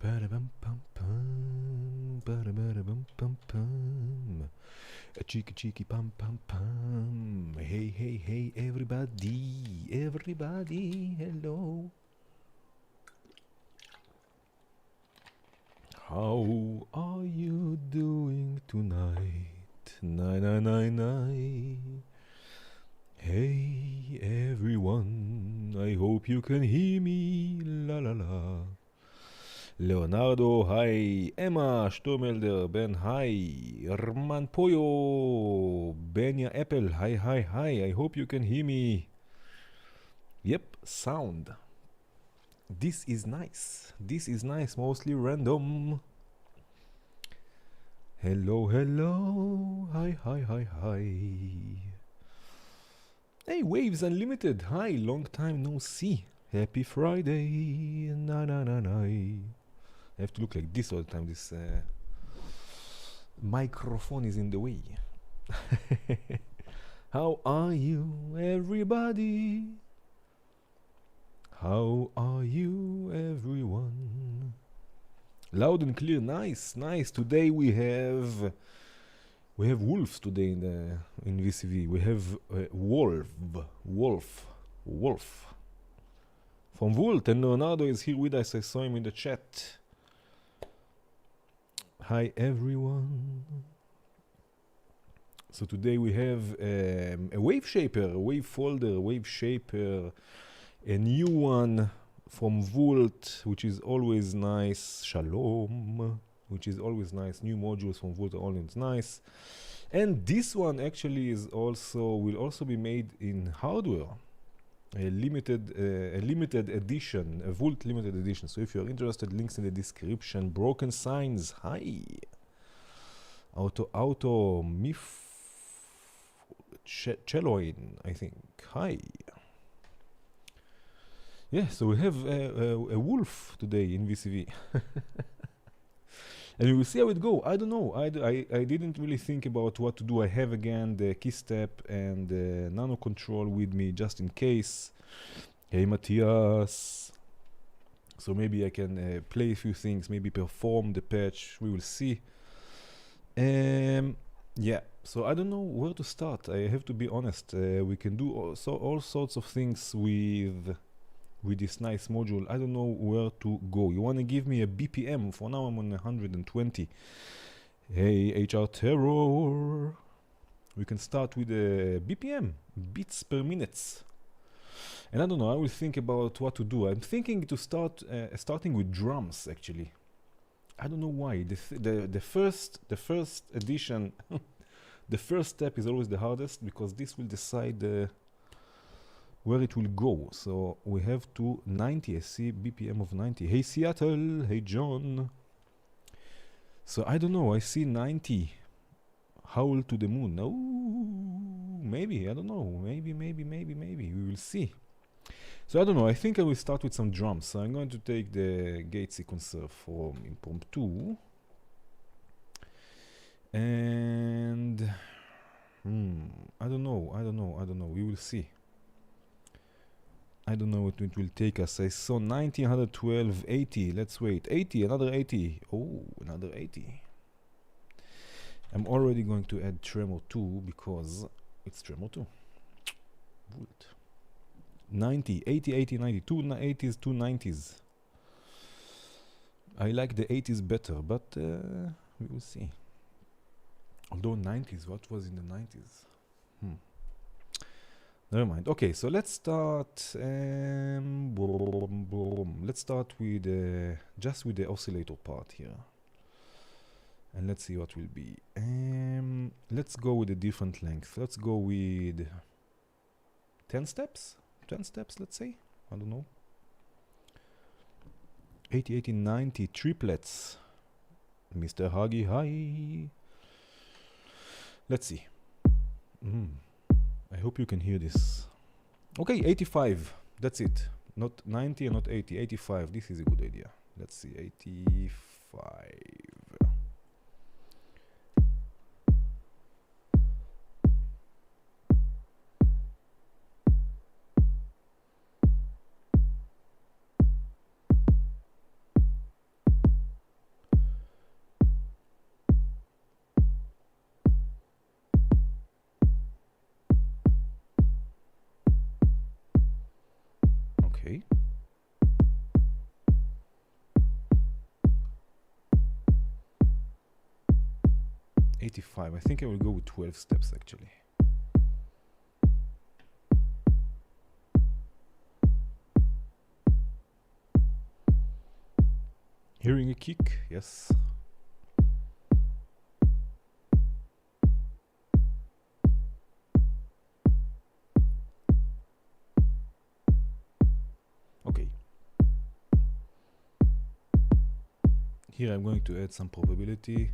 Ba-da-bum-pum-pum, ba-da-ba-da-bum-pum-pum. A cheeky cheeky pum pum pum. Hey hey hey everybody, everybody, hello. How are you doing tonight? Night night night night. Hey everyone, I hope you can hear me. La la la. Leonardo, hi. Emma Sturmelder, Ben, hi. Herman Poyo, Benya Apple, hi, hi, hi. I hope you can hear me. Yep, sound. This is nice. This is nice, mostly random. Hello, hello. Hi, hi, hi, hi. Hey, Waves Unlimited. Hi, long time no see. Happy Friday. Na na na na. I have to look like this all the time. This microphone is in the way. How are you, everybody? How are you, everyone? Loud and clear. Nice, nice. Today we have Wolves today in VCV. We have Wolv from Vult, and Leonardo is here with us. I saw him in the chat. Hi everyone. So today we have a wave shaper, a wave folder, a wave shaper, a new one from Vult, which is always nice. Shalom, which is always nice. New modules from Vult are always nice. And this one actually will also be made in hardware. A limited edition, a Vult limited edition. So if you're interested, links in the description. Broken Signs, hi. Auto Mif Celloin, I think, hi. Yeah, so we have a Wolf today in VCV. And we will see how it go. I don't know. I didn't really think about what to do. I have again the key step and the nano control with me just in case. Hey Matthias. So maybe I can play a few things, maybe perform the patch. We will see. Yeah. So I don't know where to start. I have to be honest. We can do all sorts of things with this nice module. I don't know where to go. You want to give me a BPM? For now I'm on 120. Hey HR Terror. We can start with a BPM, beats per minute. And I don't know, I will think about what to do. I'm thinking to starting with drums actually. I don't know why. The first edition the first step is always the hardest because this will decide where it will go. So we have to 90. I see BPM of 90. Hey Seattle, hey John. So I don't know, I see 90. Howl to the moon. No, maybe, I don't know. Maybe. We will see. So I don't know, I think I will start with some drums. So I'm going to take the gate sequencer from Impromptu. And I don't know. We will see. I don't know what it will take us. I saw 90, 112, 80. Let's wait. 80, another 80. Oh, another 80. I'm already going to add tremor 2 because it's tremor 2. Vult. 90, 80, 80, 90. 2 80s, 2 90s. I like the 80s better, but we will see. Although 90s, what was in the 90s? Never mind. Okay, so let's start. Let's start with just with the oscillator part here, and let's see what will be. Let's go with a different length. Let's go with 10 steps. 10 steps, let's say. I don't know. 80, 80, 90 triplets. Mr. Huggy, hi. Let's see. I hope you can hear this. Okay, 85. That's it. Not 90 and not 80. 85. This is a good idea. Let's see. 85. Okay. I think I will go with 12 steps actually. Hearing a kick, yes. Okay. Here I'm going to add some probability.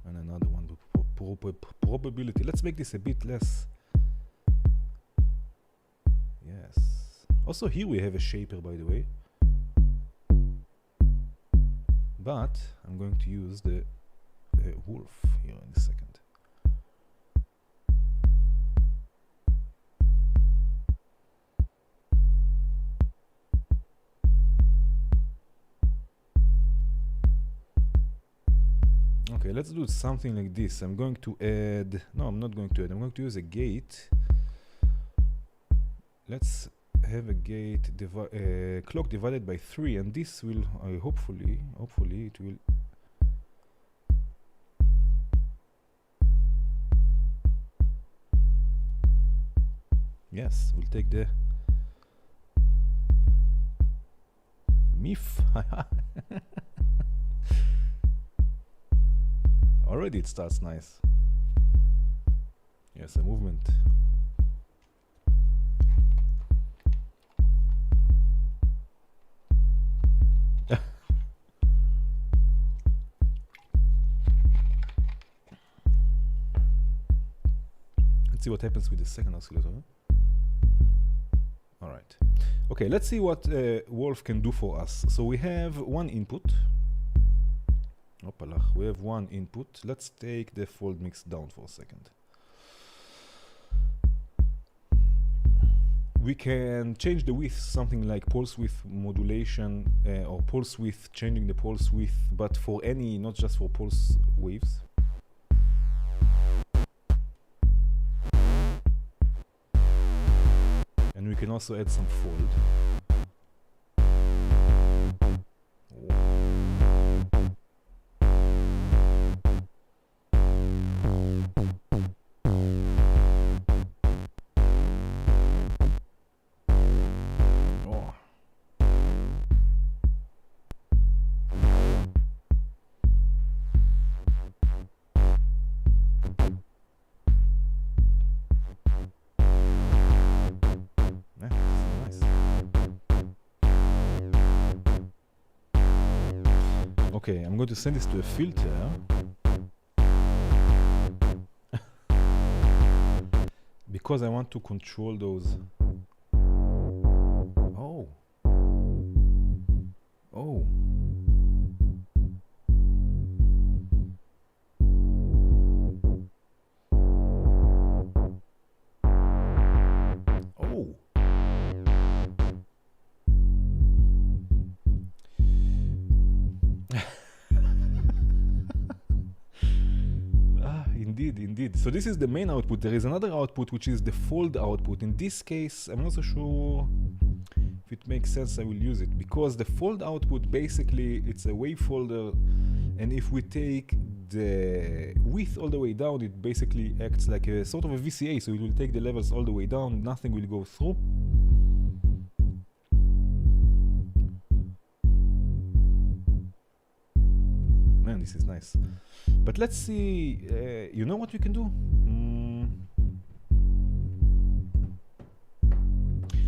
And another one, probability. Let's make this a bit less. Yes. Also here we have a shaper, by the way. But I'm going to use the Wolv here in a second. Okay, let's do something like this. I'm going to add, no, I'm not going to add, I'm going to use a gate. Let's have a gate clock divided by 3, and this will hopefully it will yes, we'll take the MIF. Already it starts nice. Yes, a movement. Let's see what happens with the second oscillator. All right. Okay, let's see what Wolv can do for us. So we have one input. We have one input. Let's take the fold mix down for a second. We can change the width, something like pulse width modulation or pulse width, changing the pulse width, but for any, not just for pulse waves. And we can also add some fold. Okay, I'm going to send this to a filter. Because I want to control those. Oh. Oh. Oh. Indeed. So this is the main output. There is another output which is the fold output. In this case, I'm not so sure if it makes sense I will use it, because the fold output basically it's a wave folder, and if we take the width all the way down, it basically acts like a sort of a VCA, so it will take the levels all the way down, nothing will go through. Man, this is nice. But let's see, you know what we can do?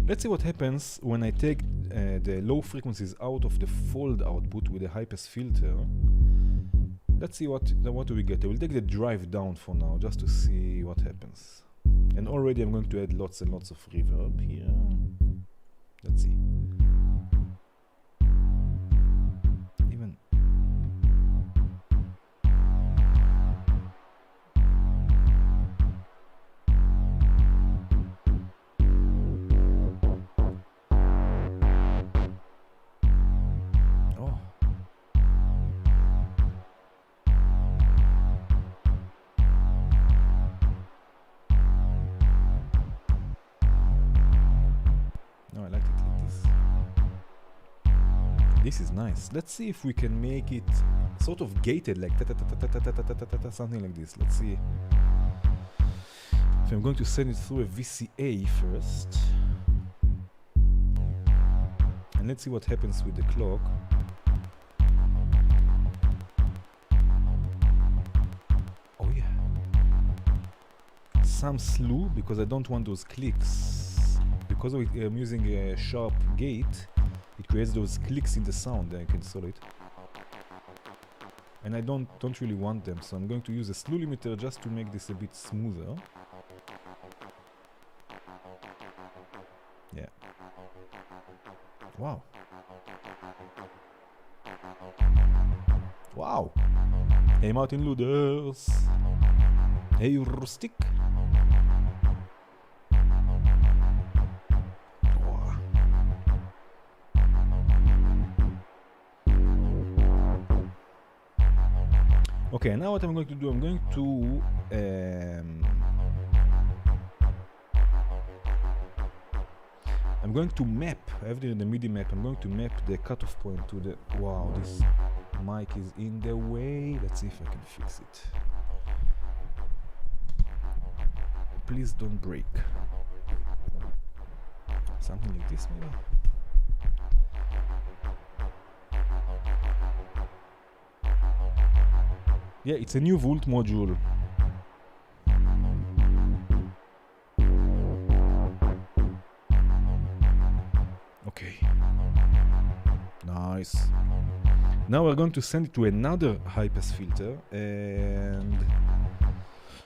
Let's see what happens when I take the low frequencies out of the fold output with a high-pass filter. Let's see what do we get. I will take the drive down for now, just to see what happens. And already I'm going to add lots and lots of reverb here. Let's see. Even This is nice. Let's see if we can make it sort of gated, like something like this. Let's see. If I'm going to send it through a VCA first. And let's see what happens with the clock. Oh yeah. Some slew, because I don't want those clicks. Because of it, I'm using a sharp gate, it creates those clicks in the sound. I can solve it. And I don't really want them, so I'm going to use a slew limiter just to make this a bit smoother. Yeah. Wow. Wow. Hey Martin Luders. Hey Rustic. Okay, now what I'm going to do, I'm going to map, after the MIDI map, I'm going to map the cutoff point to the... Wow, this mic is in the way. Let's see if I can fix it. Please don't break. Something like this, maybe? Yeah, it's a new Vult module. Okay. Nice. Now we're going to send it to another high-pass filter, and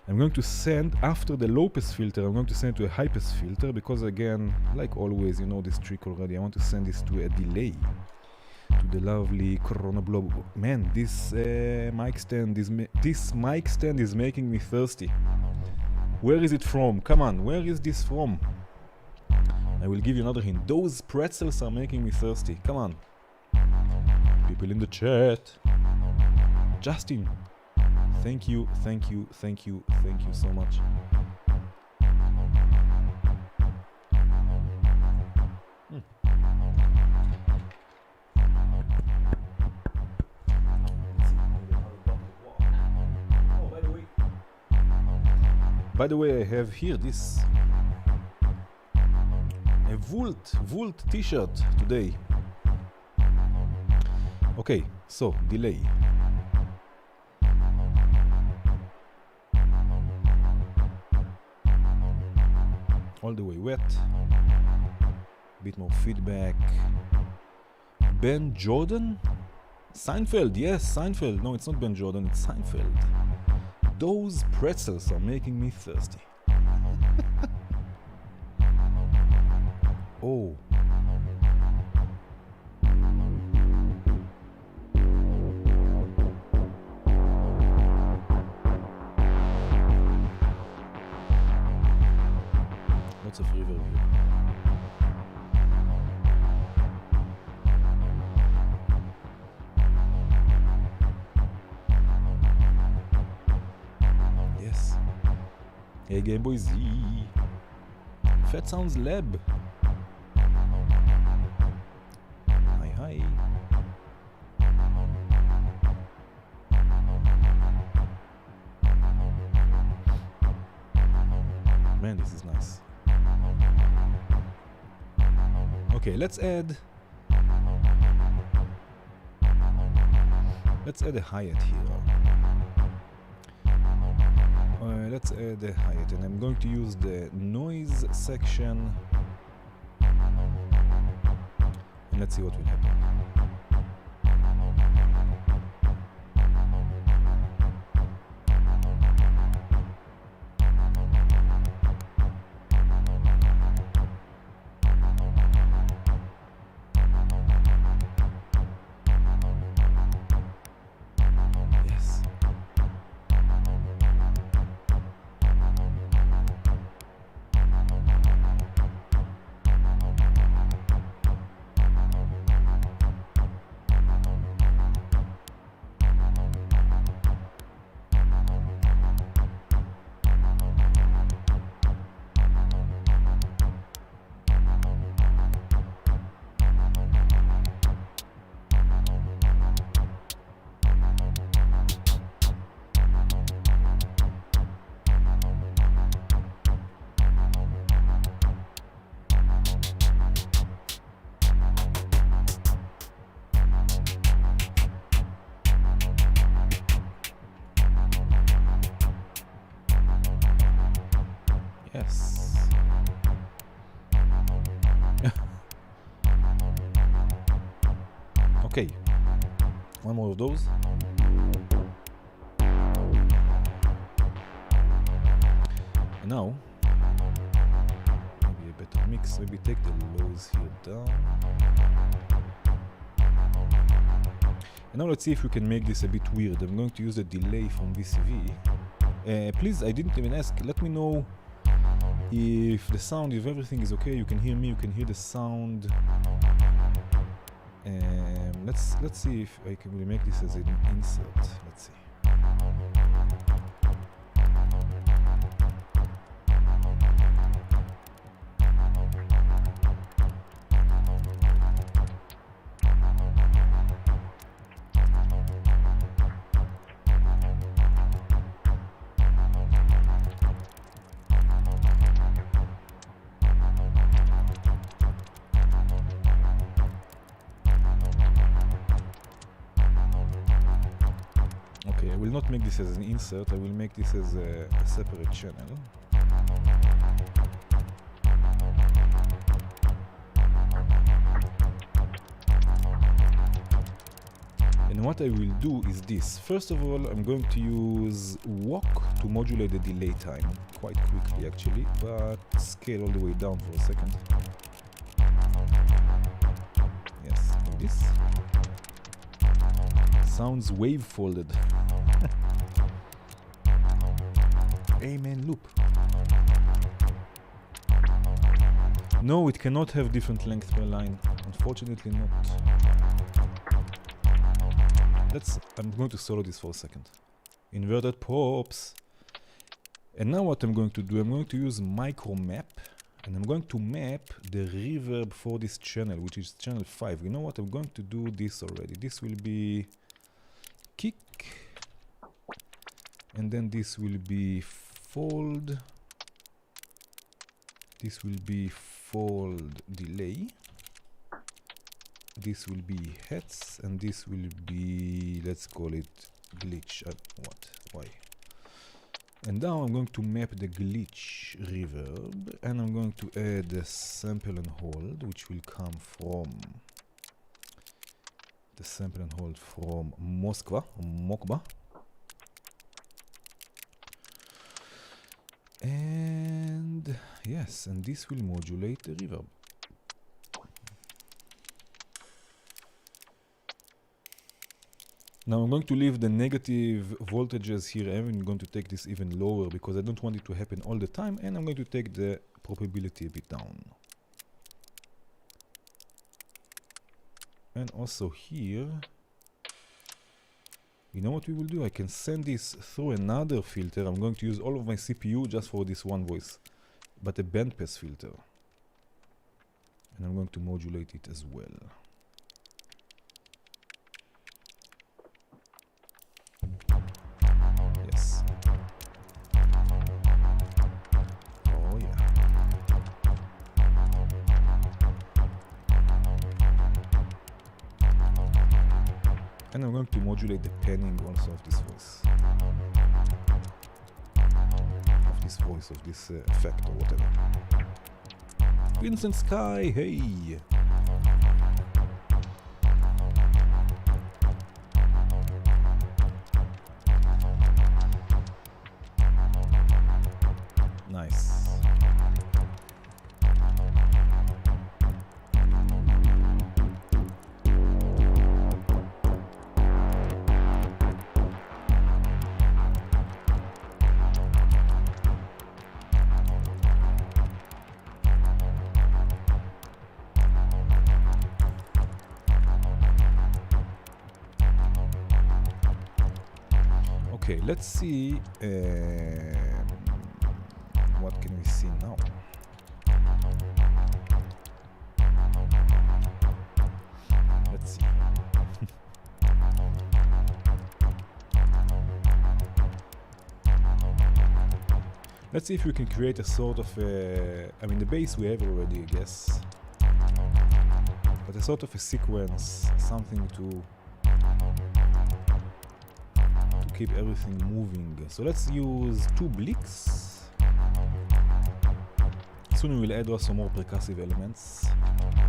I'm going to send, after the low-pass filter, I'm going to send it to a high-pass filter, because again, like always, you know this trick already, I want to send this to a delay. To the lovely Corona Blob. Man, this mic stand is making me thirsty. Where is it from? Come on, where is this from? I will give you another hint. Those pretzels are making me thirsty. Come on. People in the chat. Justin. Thank you so much. By the way, I have here this a Vult t-shirt today. Okay, so delay. All the way wet. Bit more feedback. Ben Jordan? Seinfeld, yes, Seinfeld. No, it's not Ben Jordan, it's Seinfeld. Those pretzels are making me thirsty. Oh. Lots of reverb here. Hey Game Boy Z. Fat Sounds Lab. Hi. Man, this is nice. Okay, let's add a hi-hat here. Let's add a hi-hat, and I'm going to use the noise section, and let's see what will happen. Okay, one more of those. And now, maybe a better mix, maybe take the lows here down. And now let's see if we can make this a bit weird. I'm going to use the delay from VCV. Please, I didn't even ask, let me know if the sound, if everything is okay. You can hear me, you can hear the sound. Let's see if I can really make this as an insert. Let's see. I will not make this as an insert, I will make this as a separate channel. And what I will do is this. First of all, I'm going to use walk to modulate the delay time quite quickly actually, but scale all the way down for a second. Yes, like this. Sounds wave folded. Amen loop. No, it cannot have different length per line. Unfortunately not. I'm going to solo this for a second. Inverted pops. And now what I'm going to do, I'm going to use micro map. And I'm going to map the reverb for this channel, which is channel 5. You know what, I'm going to do this already. This will be kick. And then this will be fold. This will be fold delay. This will be heads, and this will be, let's call it glitch. Why? And now I'm going to map the glitch reverb, and I'm going to add a sample and hold, which will come from the sample and hold from Mokba. And yes, and this will modulate the reverb. Now I'm going to leave the negative voltages here. I'm going to take this even lower because I don't want it to happen all the time, and I'm going to take the probability a bit down. And also here, you know what we will do? I can send this through another filter. I'm going to use all of my CPU just for this one voice, but a bandpass filter. And I'm going to modulate it as well. Yes. Oh yeah. And I'm going to modulate the panning also of this voice. Of this effect or whatever. Vincent Sky, hey! Nice. Okay, let's see what can we see now. Let's see. Let's see if we can create a sort of I mean the bass we have already, I guess, but a sort of a sequence, something to keep everything moving. So let's use 2 blicks. Soon we will add also more percussive elements.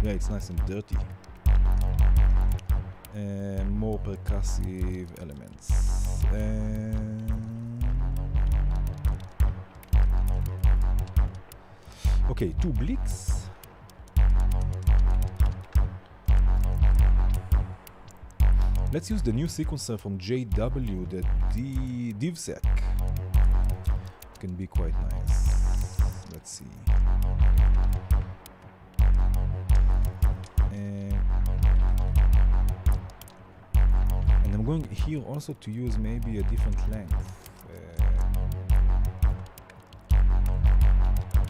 Yeah, it's nice and dirty. more percussive elements. Okay, 2 blicks. Let's use the new sequencer from JW, the DivSec. Can be quite nice. Let's see. And I'm going here also to use maybe a different length.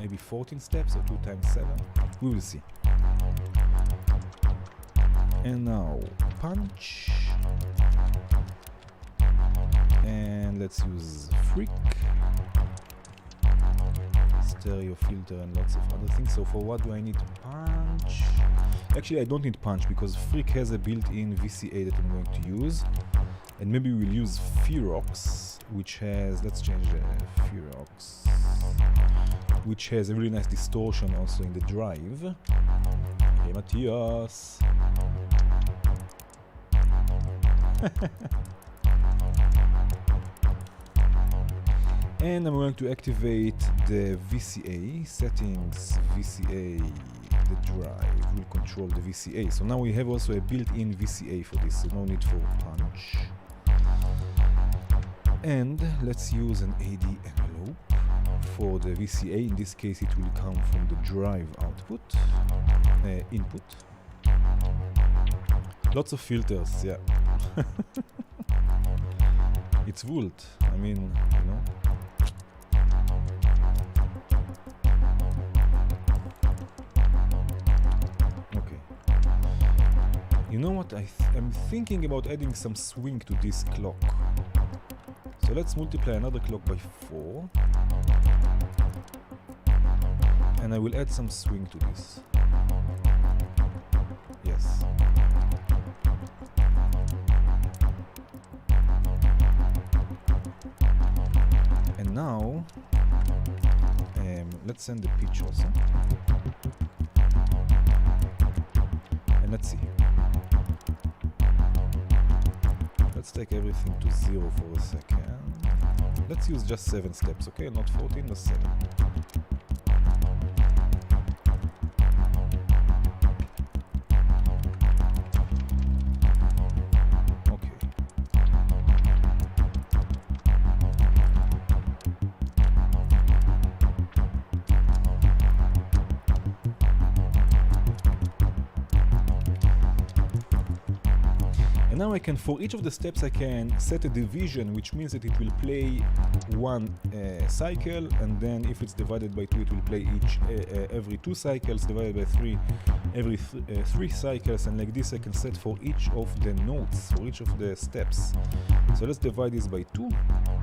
Maybe 14 steps or 2 times 7. We will see. And now punch. And let's use freak, stereo filter, and lots of other things. So for what do I need punch? Actually, I don't need punch because freak has a built-in VCA that I'm going to use. And maybe we'll use Ferox, which has, let's change the Ferox, which has a really nice distortion also in the drive. Hey, Matthias. And I'm going to activate the VCA settings. VCA, the drive will control the VCA. So now we have also a built-in VCA for this, so no need for punch. And let's use an AD envelope for the VCA. In this case, it will come from the drive output, input. Lots of filters, yeah. It's Vult. I mean, you know. Okay. You know what? I'm thinking about adding some swing to this clock. So let's multiply another clock by 4. And I will add some swing to this. Yes. And now, let's send the pitch also. And let's see. Let's take everything to 0 for a second. Let's use just 7 steps, okay? Not 14, but 7. And now I can, for each of the steps, I can set a division, which means that it will play one cycle, and then if it's divided by 2, it will play every 2 cycles, divided by 3, every 3 cycles, and like this I can set for each of the notes, for each of the steps. So let's divide this by 2,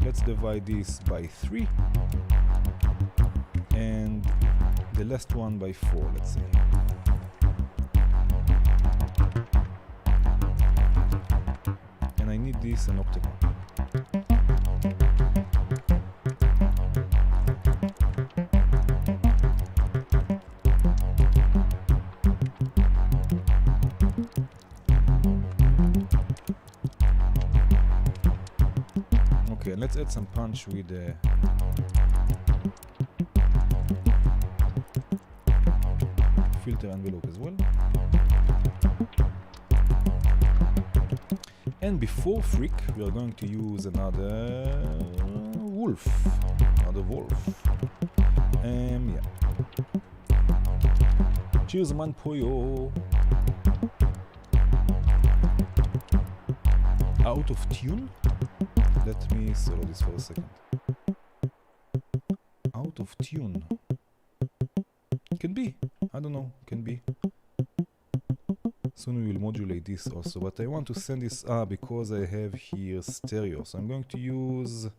let's divide this by 3, and the last one by 4, let's say. I need this an octagon. Okay, let's add some punch with the filter envelope as well. And before freak, we are going to use another Wolv. Yeah. Cheers, man, pollo. Out of tune? Let me solo this for a second. Out of tune. Can be. I don't know. Can be. Soon we will modulate this also, but I want to send this because I have here stereo, so I'm going to use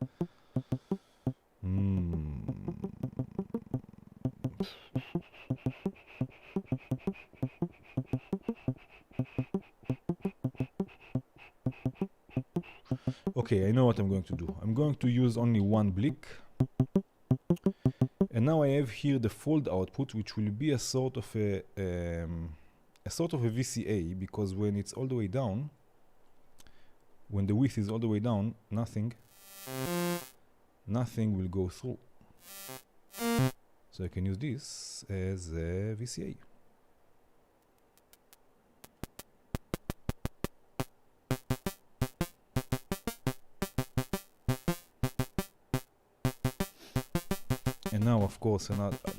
okay, I know what I'm going to do. I'm going to use only one blick, and now I have here the fold output, which will be a sort of a VCA, because when it's all the way down, when the width is all the way down, nothing will go through. So I can use this as a VCA. And now, of course,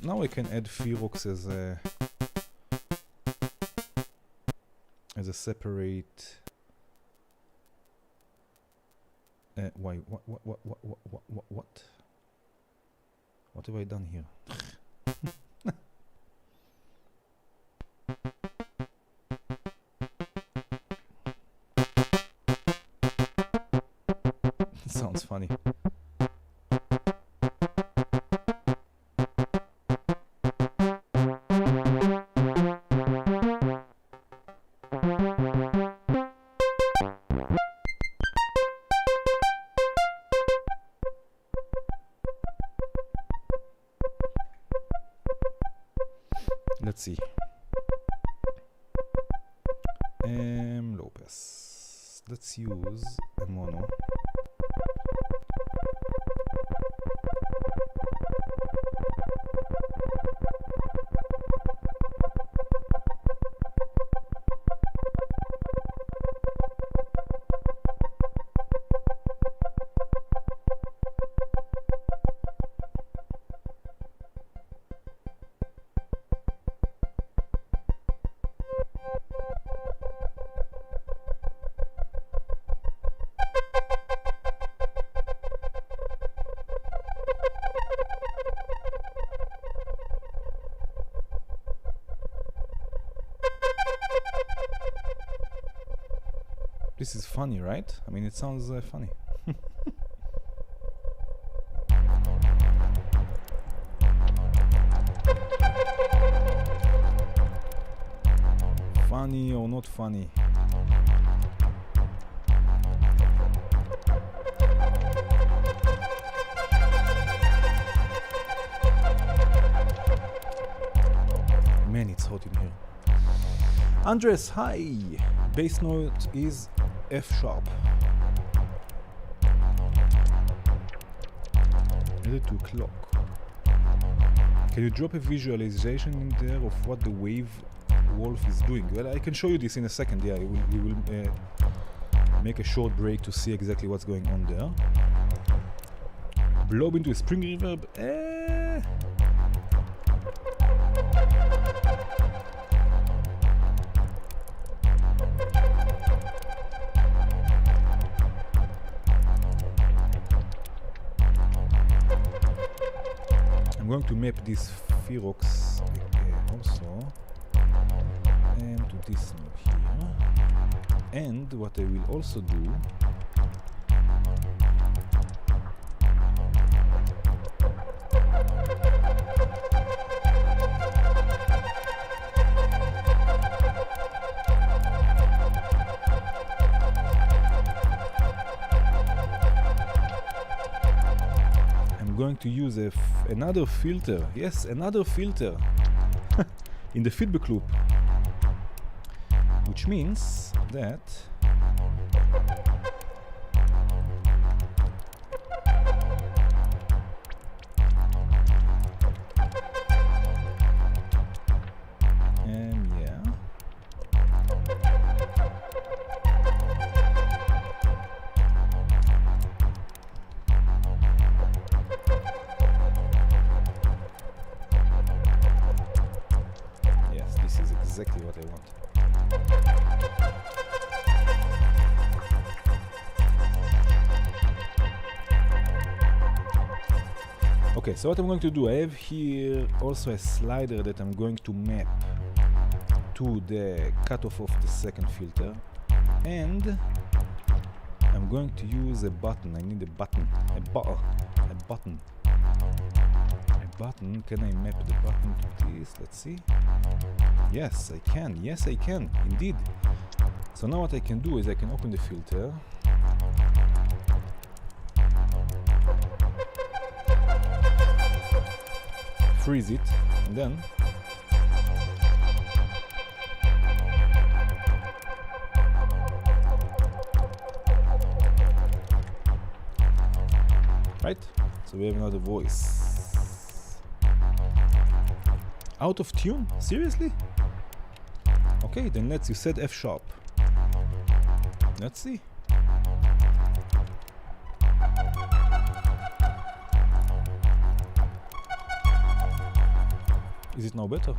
now I can add Ferox as a separate. Why? What? What have I done here? Sounds funny. Let's see. Low pass. Let's use a mono. This is funny, right? I mean, it sounds funny. Funny or not funny? Man, it's hot in here. Andres, hi! Bass note is F sharp. Added to clock. Can you drop a visualization in there of what the wave Wolv is doing? Well, I can show you this in a second. Yeah, we will make a short break to see exactly what's going on there. Blow into a spring reverb. I'm going to map this Ferox also to this node here. And what I will also do, I'm going to use another filter. Yes, another filter in the feedback loop, which means that exactly what I want. Okay, so what I'm going to do, I have here also a slider that I'm going to map to the cutoff of the second filter, and I'm going to use a button. I need a button, a button. Can I map the button to this? Let's see. Yes, I can. Yes, I can. Indeed. So now what I can do is I can open the filter. Freeze it, and then right? So we have another voice. Out of tune? Seriously? Okay, then you said F sharp. Let's see. Is it now better?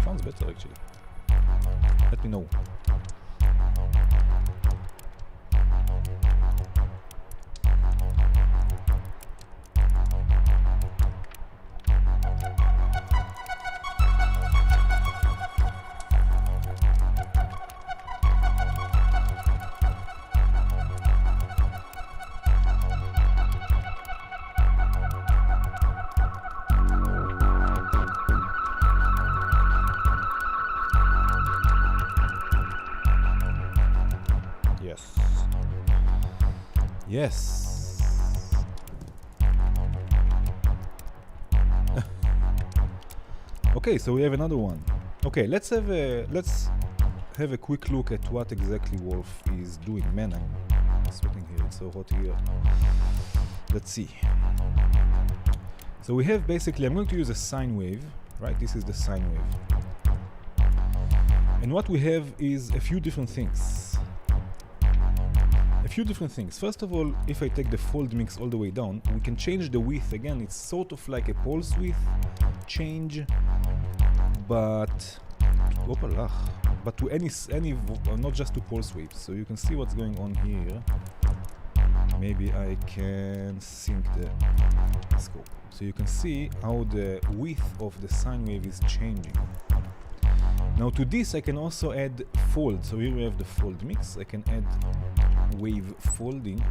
Sounds better actually. Let me know. Yes. Okay, so we have another one. Okay, let's have a quick look at what exactly Wolv is doing. Man, I'm sweating here. It's so hot here. Let's see. So we have basically, I'm going to use a sine wave, right? This is the sine wave. And what we have is a few different things. First of all, if I take the fold mix all the way down, we can change the width again. It's sort of like a pulse width change, but to any not just to pulse waves. So you can see what's going on here. Maybe I can sync the scope, so you can see how the width of the sine wave is changing. Now to this I can also add fold. So here we have the fold mix. I can add wave folding,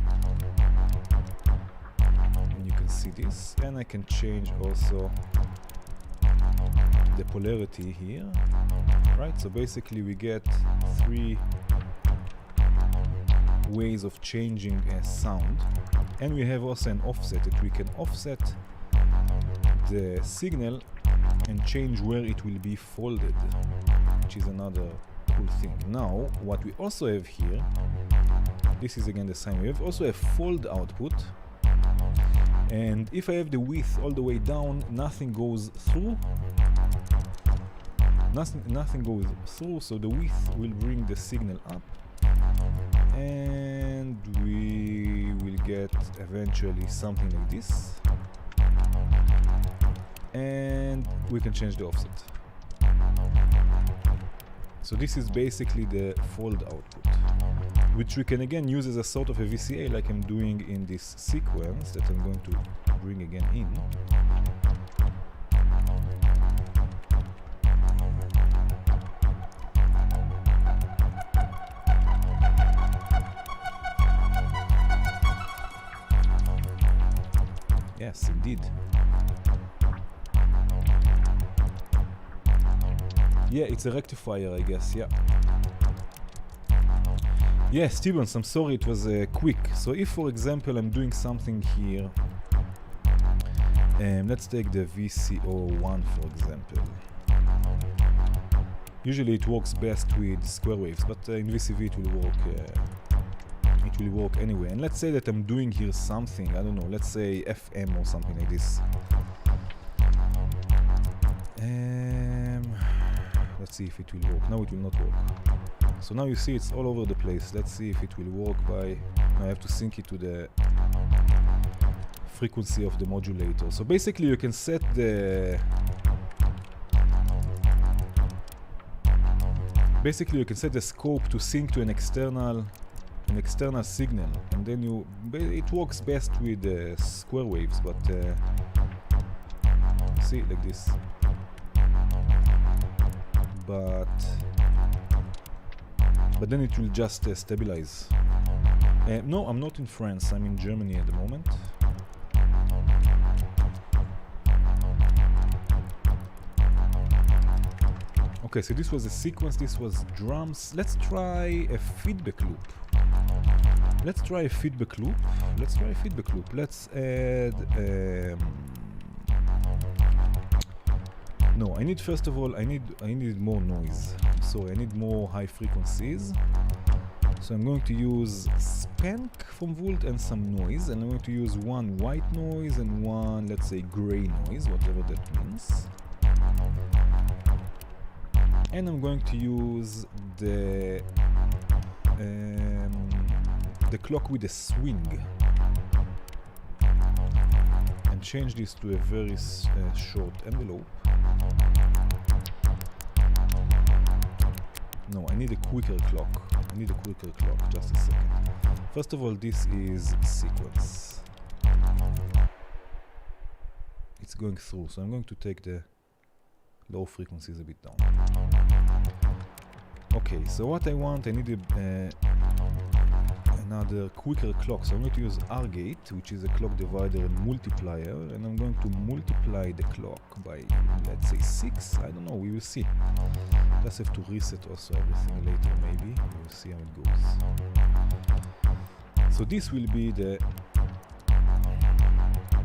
and you can see this, and I can change also the polarity here, right? So basically we get 3 ways of changing a sound, and we have also an offset that we can offset the signal and change where it will be folded, which is another cool thing. Now what we also have here, this is again the sine wave, also a fold output, and if I have the width all the way down, nothing goes through, so the width will bring the signal up, and we will get eventually something like this, and we can change the offset. So this is basically the fold output, which we can again use as a sort of a VCA, like I'm doing in this sequence that I'm going to bring again in. Yes, indeed. Yeah, it's a rectifier, I guess, yeah. Yeah, Stevens, I'm sorry, it was quick. So if, for example, I'm doing something here, let's take the VCO1, for example. Usually it works best with square waves, but in VCV it will work anyway. And let's say that I'm doing here something, I don't know, let's say FM or something like this. Let's see if it will work. No, it will not work. So now you see it's all over the place. Let's see if it will work by... I have to sync it to the frequency of the modulator. So basically you can set the... scope to sync to an external signal, and then it works best with square waves, but see, like this. But then it will just stabilize. No, I'm not in France, I'm in Germany at the moment. Okay, so this was a sequence, this was drums. Let's try a feedback loop. Let's add... no, I need, first of all, I need more noise. Sorry, I need more high frequencies. So I'm going to use spank from Vult and some noise, and I'm going to use one white noise and one, let's say, gray noise, whatever that means. And I'm going to use the clock with a swing and change this to a very short envelope. No, I need a quicker clock. Just a second. First of all, this is sequence. It's going through, so I'm going to take the low frequencies a bit down. Okay, so what I want, I need another quicker clock. So I'm going to use R gate, which is a clock divider and multiplier, and I'm going to multiply the clock by, let's say, 6. I don't know, we will see. Just have to reset also everything later, maybe. We will see how it goes. So this will be the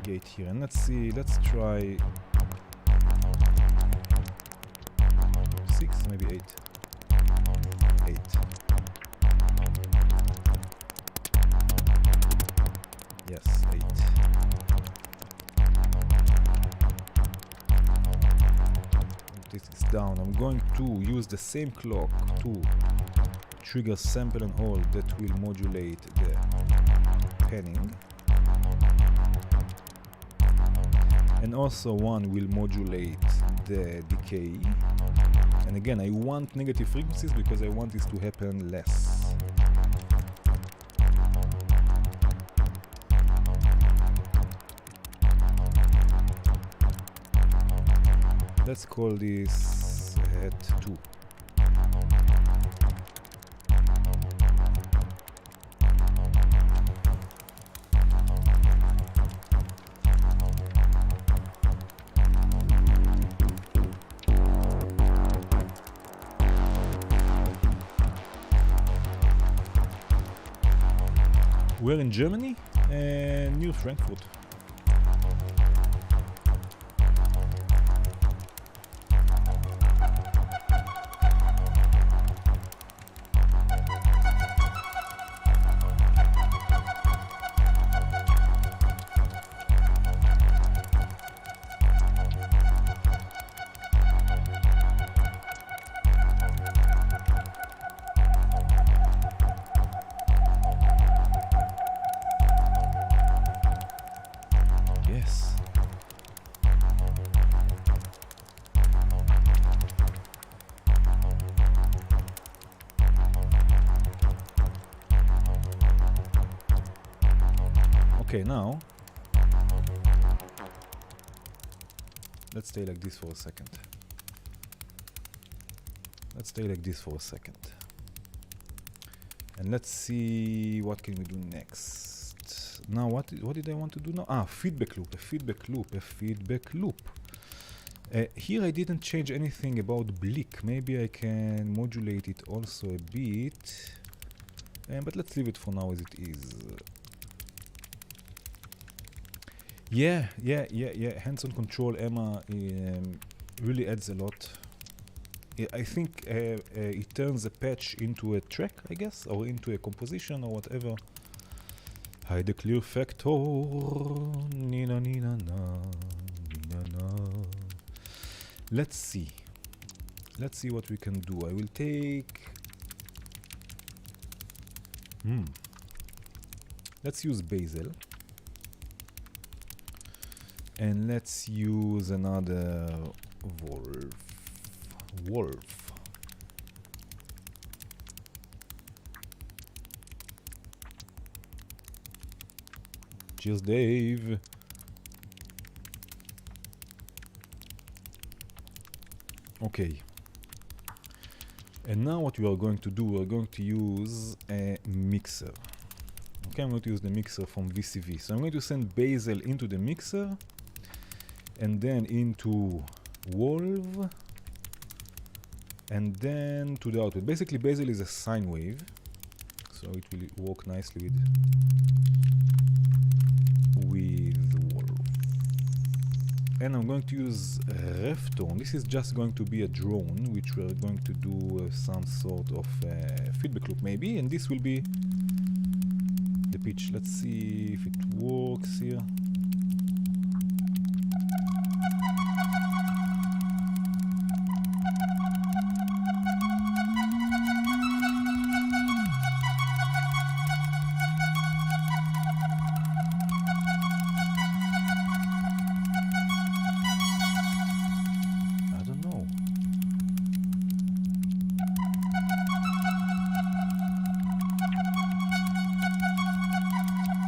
gate here, and let's see, let's try 6, maybe 8. 8. Yes, 8. This is down. I'm going to use the same clock to trigger sample and hold that will modulate the panning. And also one will modulate the decay. And again, I want negative frequencies because I want this to happen less. Let's call this at 2. We're in Germany, near Frankfurt. Okay, now let's stay like this for a second. And let's see what can we do next. Now what did I want to do now? A feedback loop. Here I didn't change anything about Blick. Maybe I can modulate it also a bit, but let's leave it for now as it is. Yeah. Hands-on control, Emma, really adds a lot. I think it turns a patch into a track, I guess, or into a composition or whatever. Hide the clear factor. Nina, nina, na, nina, na. Let's see what we can do. I will take. Let's use Basil. And let's use another Wolv. Cheers, Dave. Okay. And now what we are going to do, we're going to use a mixer. Okay, I'm going to use the mixer from VCV. So I'm going to send Basil into the mixer, and then into Wolv, and then to the output. Basically, Basil is a sine wave, so it will work nicely with Wolv. and I'm going to use ref tone. This is just going to be a drone, which we're going to do some sort of feedback loop maybe, and this will be the pitch. Let's see if it works here.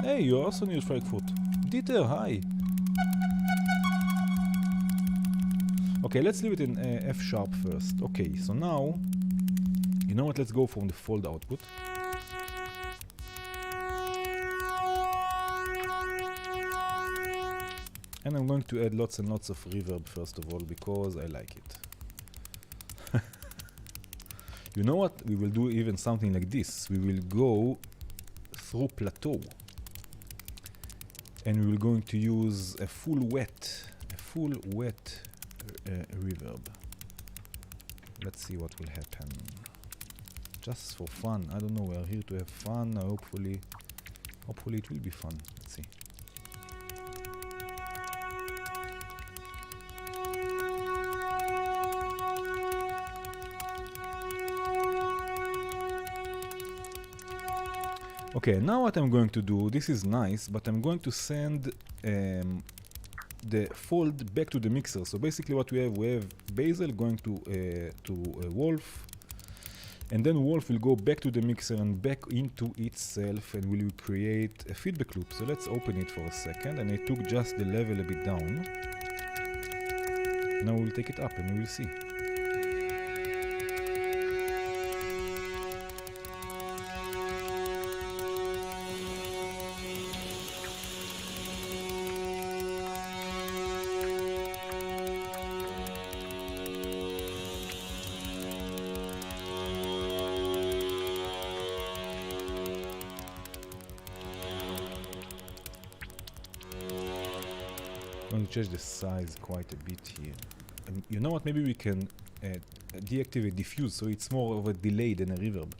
Hey, you also need Frankfurt. Dieter, hi. Okay, let's leave it in F sharp first. Okay, so now, you know what? Let's go from the fold output. And I'm going to add lots and lots of reverb first of all, because I like it. You know what? We will do even something like this. We will go through plateau. And we will going to use a full wet reverb. Let's see what will happen. Just for fun. I don't know, we are here to have fun. Hopefully it will be fun. Let's see. Okay, now what I'm going to do, this is nice, but I'm going to send the fold back to the mixer. So basically what we have Basil going to Wolv, and then Wolv will go back to the mixer and back into itself, and will create a feedback loop. So let's open it for a second, and I took just the level a bit down. Now we'll take it up and we will see. I'm going to change the size quite a bit here. And you know what? Maybe we can deactivate diffuse, so it's more of a delay than a reverb.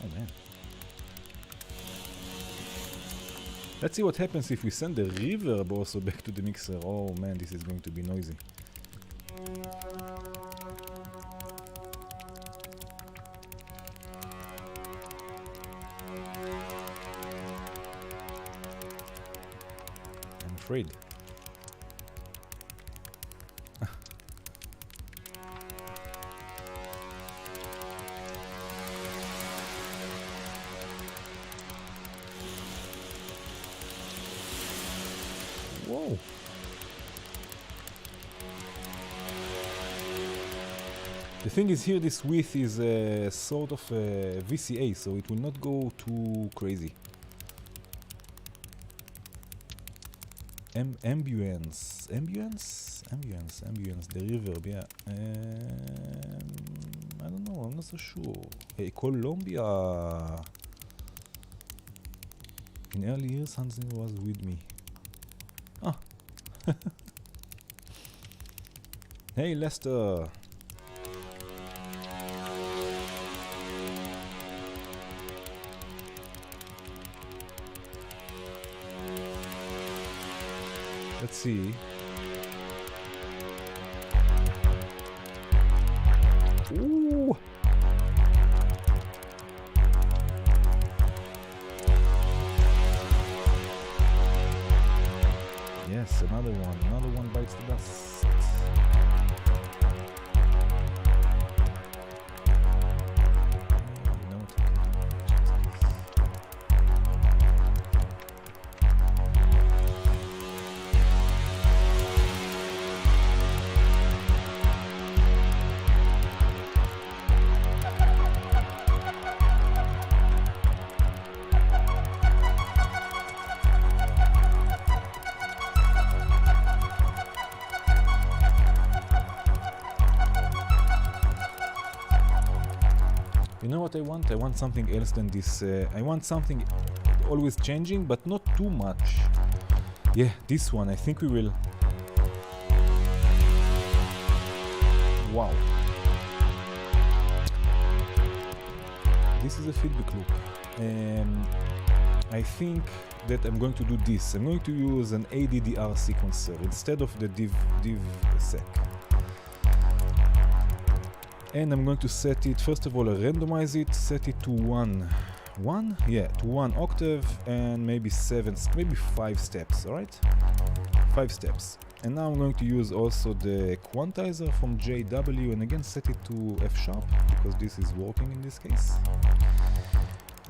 Oh man. Let's see what happens if we send the reverb also back to the mixer. Oh man, this is going to be noisy. Afraid. Whoa. The thing is here, this width is a sort of a VCA, so it will not go too crazy. Ambience, the reverb, yeah. I don't know, I'm not so sure. Hey, Colombia. In early years, Hansen was with me. Ah. Hey, Lester. Let's see. Ooh. Yes, another one bites the dust. You know what I want? I want something else than this. I want something always changing, but not too much. Yeah, this one. I think we will. Wow. This is a feedback loop. I think that I'm going to do this. I'm going to use an ADDR sequencer instead of the div sec. And I'm going to set it, first of all, randomize it, set it to one? Yeah, to 1 octave and maybe 5 steps, alright? 5 steps. And now I'm going to use also the quantizer from JW and again set it to F sharp because this is working in this case.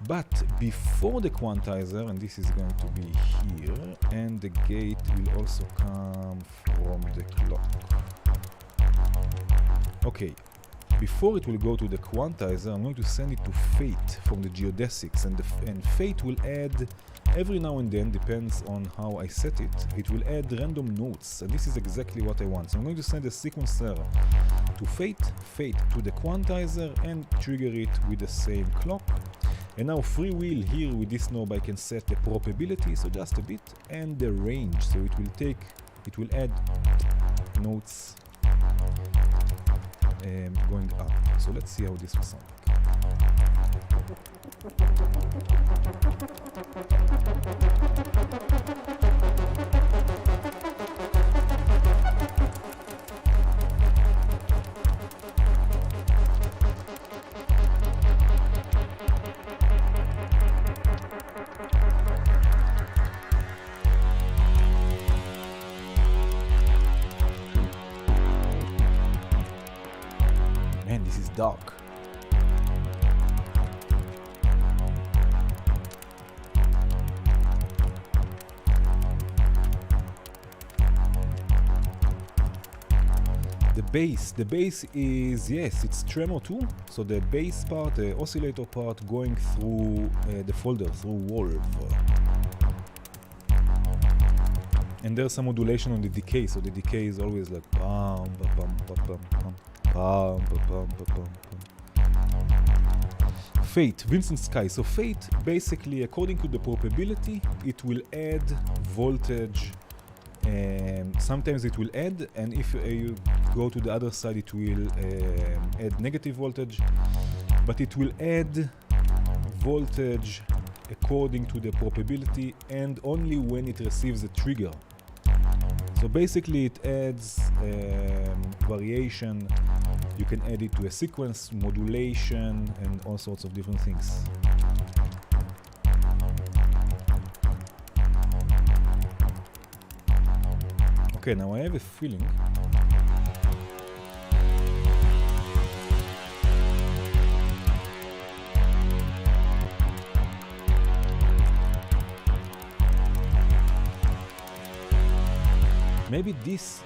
But before the quantizer, and this is going to be here, and the gate will also come from the clock. Okay. Before it will go to the quantizer, I'm going to send it to Fate from the geodesics, and Fate will add, every now and then, depends on how I set it, it will add random notes, and this is exactly what I want. So I'm going to send the sequencer to Fate to the quantizer, and trigger it with the same clock. And now freewheel here with this knob I can set the probability, so just a bit, and the range, so it will add notes going up. So let's see how this will sound Man, this is dark. The bass is, yes, it's tremor too. So the bass part, the oscillator part going through the folder, through Wolv. And there's some modulation on the decay, so the decay is always like bum, bum, bum, bum, bum. Fate, Vincent Sky. So Fate, basically, according to the probability, it will add voltage. Sometimes it will add, and if you go to the other side, it will add negative voltage. But it will add voltage according to the probability, and only when it receives a trigger. So basically, it adds variation. You can add it to a sequence, modulation, and all sorts of different things. Okay, now I have a feeling.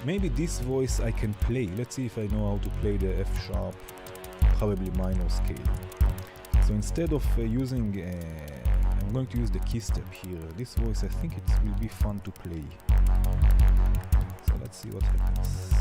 Maybe this voice I can play. Let's see if I know how to play the F sharp, probably minor scale. So instead of using, I'm going to use the key step here. This voice, I think it will be fun to play. So let's see what happens.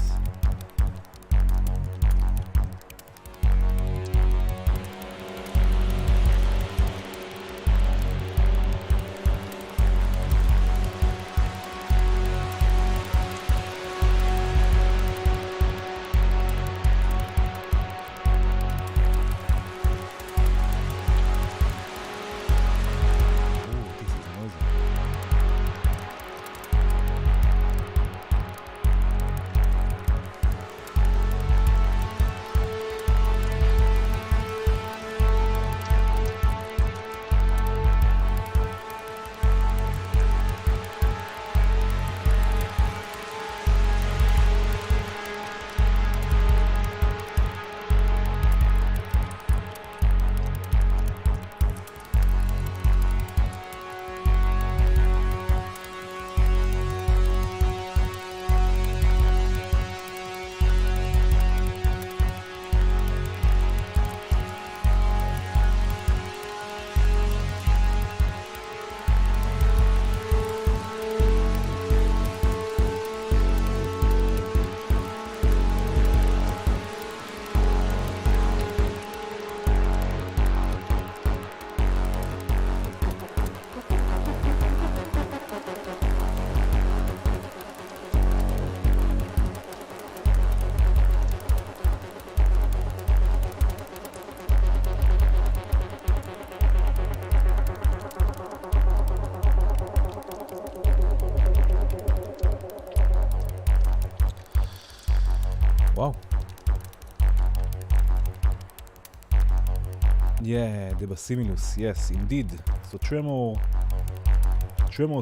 Yeah, the bassimilus, yes, indeed. So Tremor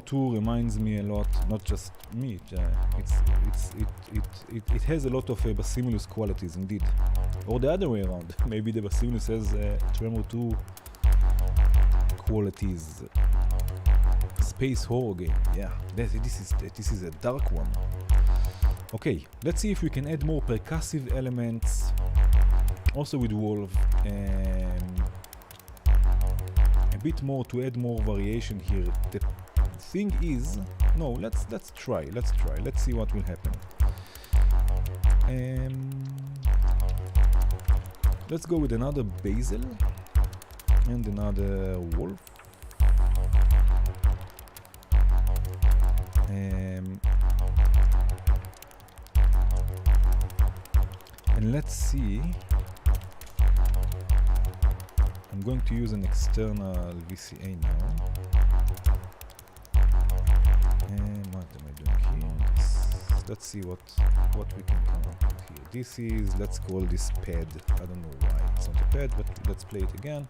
2 reminds me a lot, not just me, it has a lot of bassimilus qualities, indeed. Or the other way around, maybe the bassimilus has Tremor 2 qualities. Space horror game, yeah, this is a dark one. Okay, let's see if we can add more percussive elements, also with Wolv, a bit more to add more variation here. The thing is, no, let's try, let's see what will happen. Let's go with another basil and another Wolv. And let's see, I'm going to use an external VCA now. And what am I doing here? Let's see what we can come up with here. This is, let's call this pad. I don't know why it's not a pad, but let's play it again.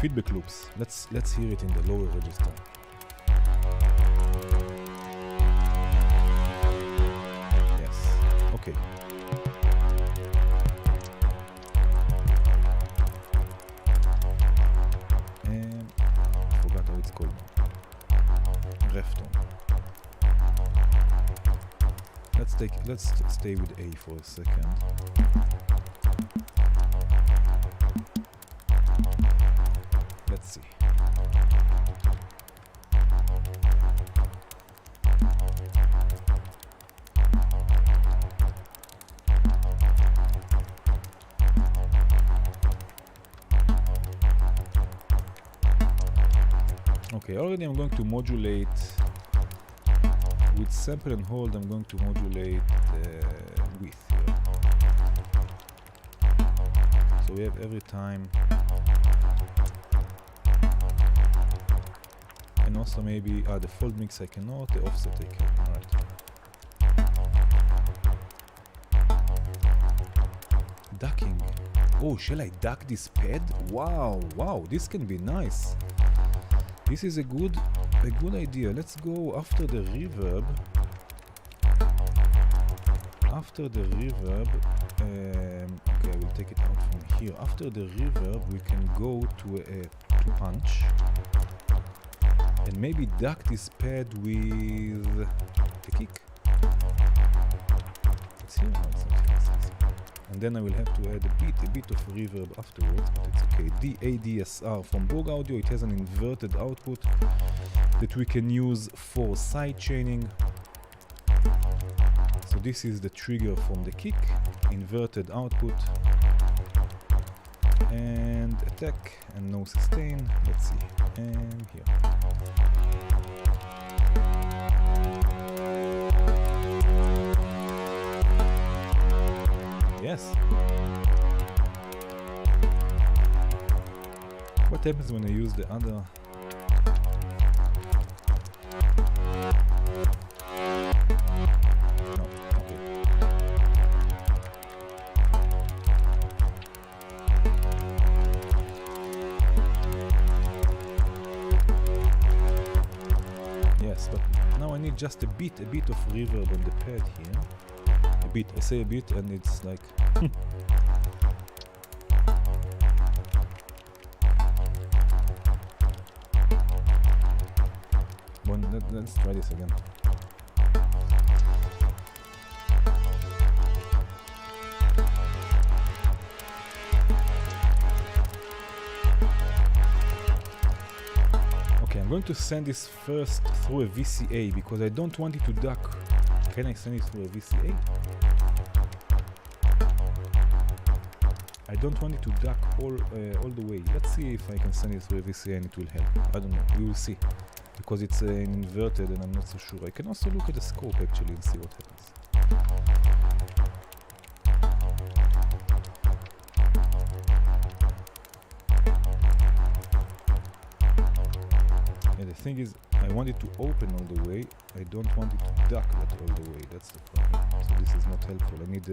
Feedback loops. Let's hear it in the lower register. Yes. Okay. And I forgot how it's called. Ref tone. Let's stay with A for a second. Let's see. Okay, already I'm going to modulate with sample and hold. I'm going to modulate width here. So we have every time. And also maybe the fold mix I cannot, the offset I can. Alright. Ducking. Oh, shall I duck this pad? Wow, this can be nice. This is a good idea. Let's go after the reverb. Okay, I will take it out from here. After the reverb, we can go to punch. And maybe duck this pad with the kick. It's here. No, it's not here. And then I will have to add a bit of reverb afterwards, but it's okay. ADSR from Borg Audio. It has an inverted output that we can use for sidechaining. So this is the trigger from the kick, inverted output, and attack, and no sustain. Let's see. And here. Yes. What happens when I use the other? No, okay. Yes, but now I need just a bit of reverb on the pad here. A bit, I say a bit, and it's like let's try this again. Okay, I'm going to send this first through a VCA because I don't want it to duck. Can I send it through a VCA? I don't want it to duck all the way. Let's see if I can send it through a VCA and it will help. I don't know. We will see. Because it's inverted and I'm not so sure. I can also look at the scope actually and see what happens. The thing is, I want it to open all the way. I don't want it to duck that all the way. That's the problem. So this is not helpful. I need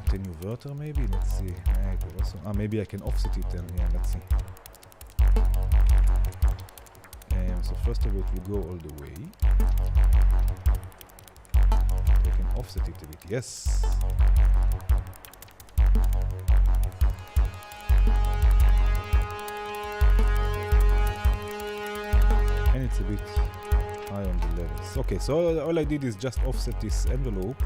attenuator maybe. Let's see. Maybe I can offset it and yeah, let's see. So first of all, it will go all the way. I can offset it a bit. Yes. And it's a bit high on the levels. Okay, so all I did is just offset this envelope.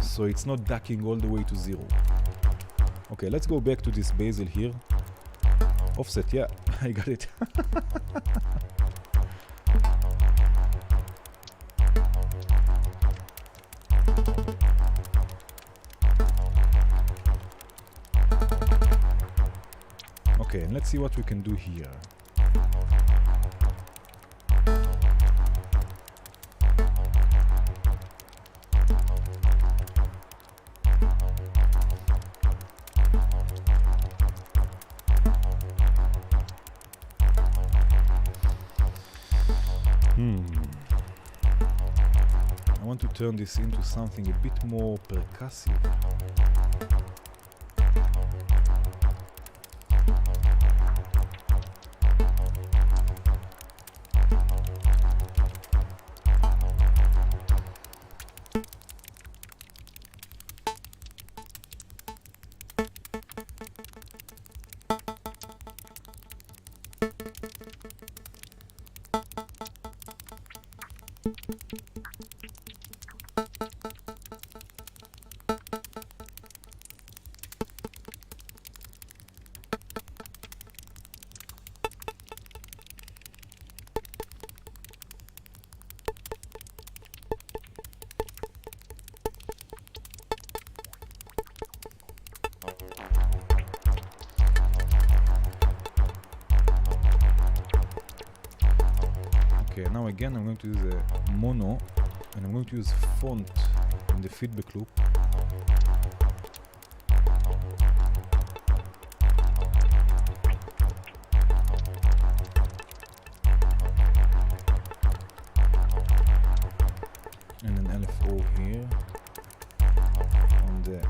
So it's not ducking all the way to 0. Okay, let's go back to this bezel here. Offset, yeah, I got it. Okay, and let's see what we can do here. I want to turn this into something a bit more percussive. Okay, now again I'm going to use a mono and I'm going to use font in the feedback loop. And an LFO here on the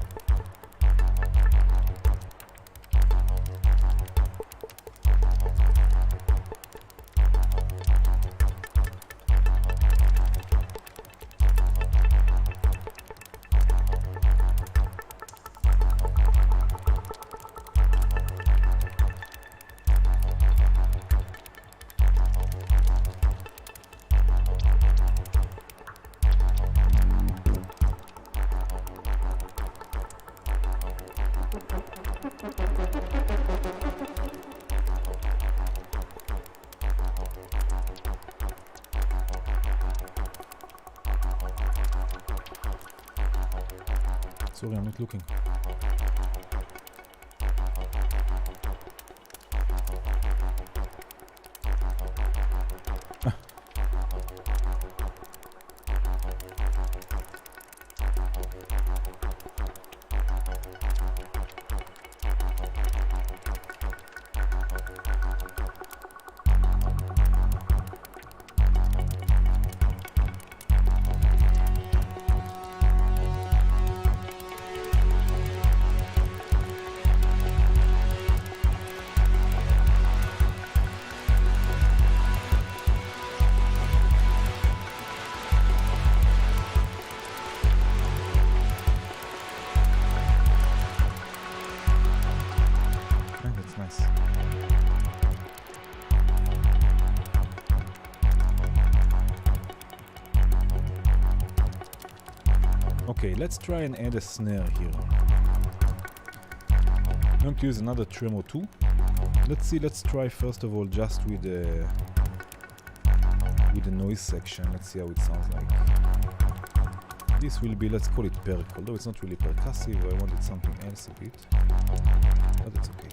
Sorry, I'm not looking. Okay, let's try and add a snare here. I'm going to use another tremor too. Let's see, let's try first of all just with the noise section. Let's see how it sounds like. This will be, let's call it perk, although it's not really percussive. I wanted something else a bit, but it's okay.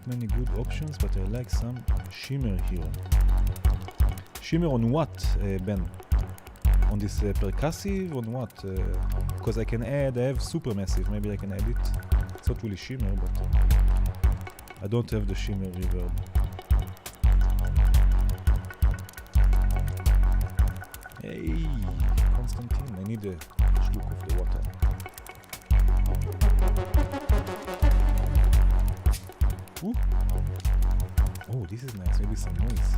many good options, but I like some shimmer here. Shimmer on what, Ben? On this percussive, on what? Because I can add, I have supermassive, maybe I can add it. It's not really shimmer, but I don't have the shimmer reverb. Hey, Constantine, I need a look of the water. Ooh. Oh, this is nice, maybe some noise.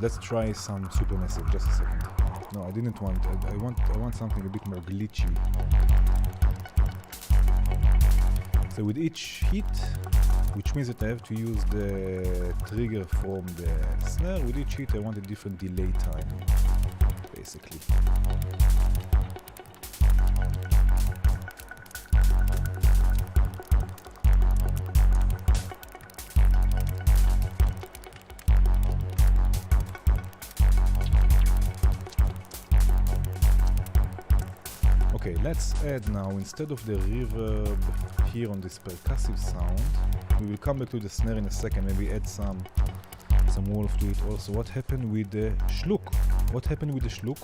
Let's try some supermassive, just a second. No, I didn't want, I want something a bit more glitchy. So with each hit, which means that I have to use the trigger from the snare, with each hit I want a different delay time, basically. Okay, let's add now, instead of the reverb here on this percussive sound, we will come back to the snare in a second, maybe add some Wolv to it also. What happened with the shlook? What happened with the shlook?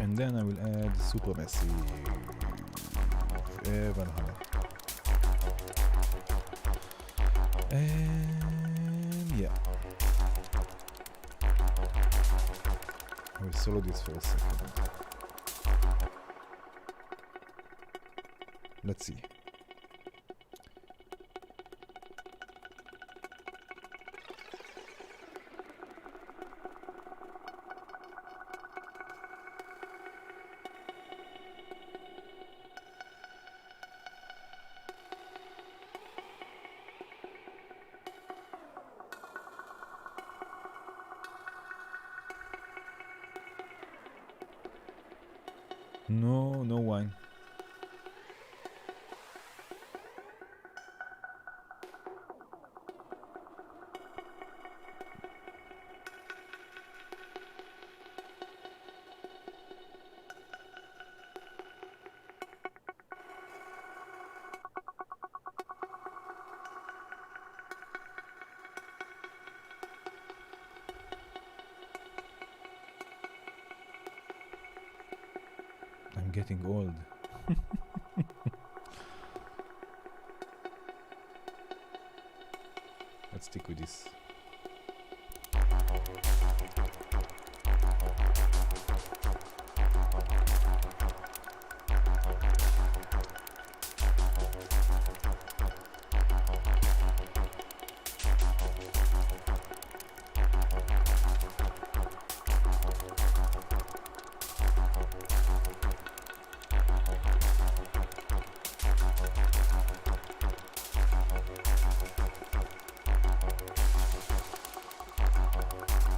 And then I will add supermassive. And yeah, I will solo this for a second. Let's see. No wine. I'm getting old. Let's stick with this.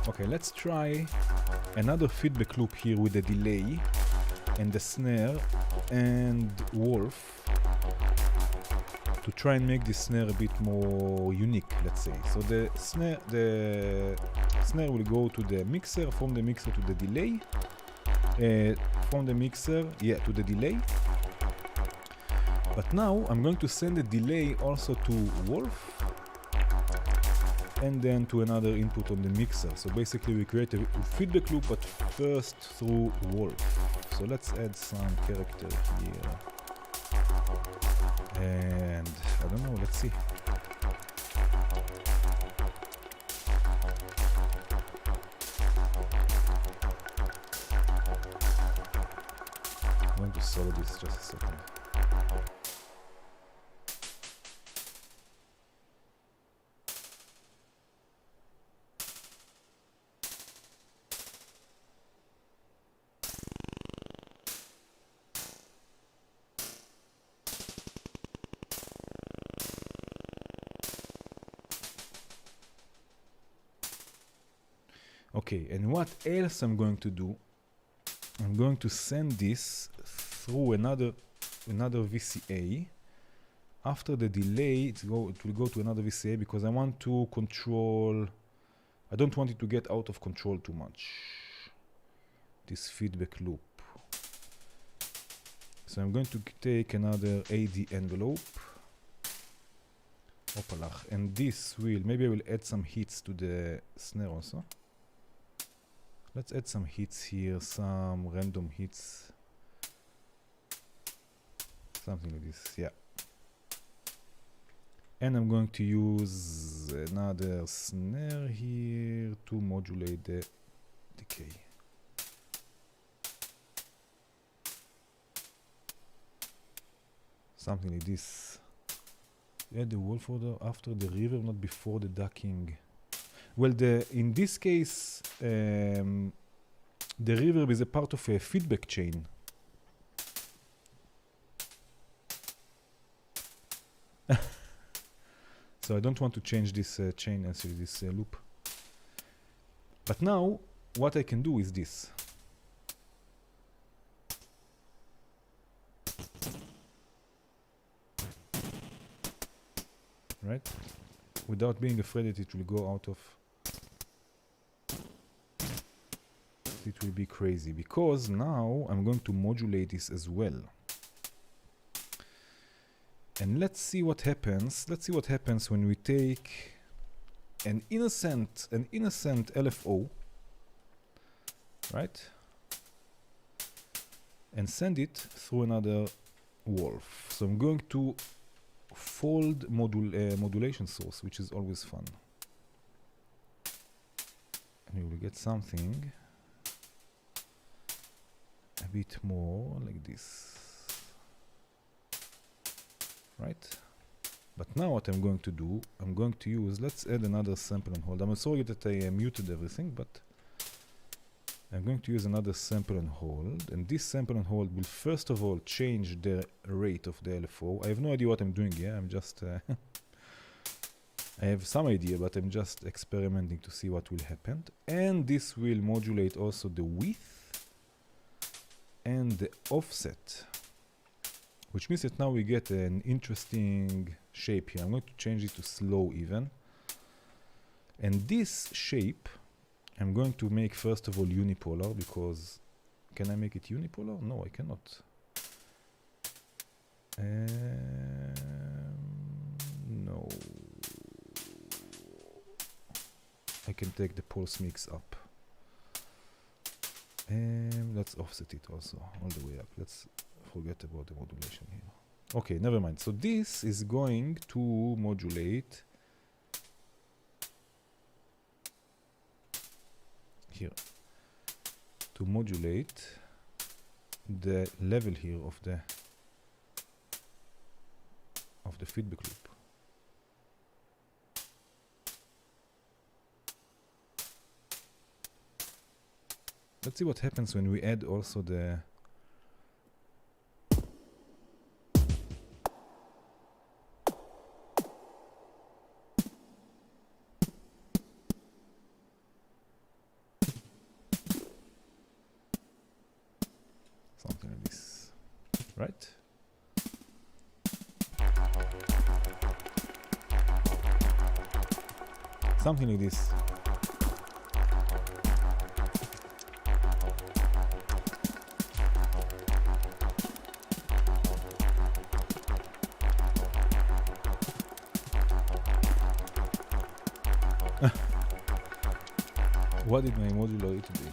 Okay, let's try another feedback loop here with the delay and the snare and Wolv to to try and make this snare a bit more unique, let's say. So the snare will go to the mixer, from the mixer to the delay, from the mixer, to the delay. But now I'm going to send the delay also to Wolv, and then to another input on the mixer. So basically we create a feedback loop, but first through Wolv. So let's add some character here. And I don't know, let's see. I'm going to solo this just a second. Okay, and what else I'm going to do? I'm going to send this through another VCA. After the delay, it will go to another VCA because I want to control. I don't want it to get out of control too much. This feedback loop. So I'm going to take another AD envelope. Opalach, and this will, maybe I will add some hits to the snare also. Let's add some hits here, some random hits. Something like this, yeah. And I'm going to use another snare here to modulate the decay. Something like this. Add the Wolv folder after the reverb, not before the ducking. Well, in this case, the reverb is a part of a feedback chain. So I don't want to change this chain, actually, this loop. But now, what I can do is this. Right? Without being afraid that it will go out of. It will be crazy because now I'm going to modulate this as well. And let's see what happens. Let's see what happens when we take an innocent LFO, right? And send it through another Wolv. So I'm going to fold modulation source, which is always fun. And you will get something a bit more like this, right? But now what I'm going to do, I'm going to use, let's add another sample and hold. I'm sorry that I muted everything, but I'm going to use another sample and hold, and this sample and hold will first of all change the rate of the LFO. I have no idea what I'm doing here. I'm just I have some idea, but I'm just experimenting to see what will happen. And this will modulate also the width and the offset, which means that now we get an interesting shape here. I'm going to change it to slow even. And this shape, I'm going to make first of all unipolar, because can I make it unipolar? No, I cannot. No. I can take the pulse mix up. Let's offset it also all the way up. Let's forget about the modulation here. Okay, never mind. So this is going to modulate here, to modulate the level here of the feedback loop. Let's see what happens when we add also the something like this, right? Something like this. What did my modular eat today?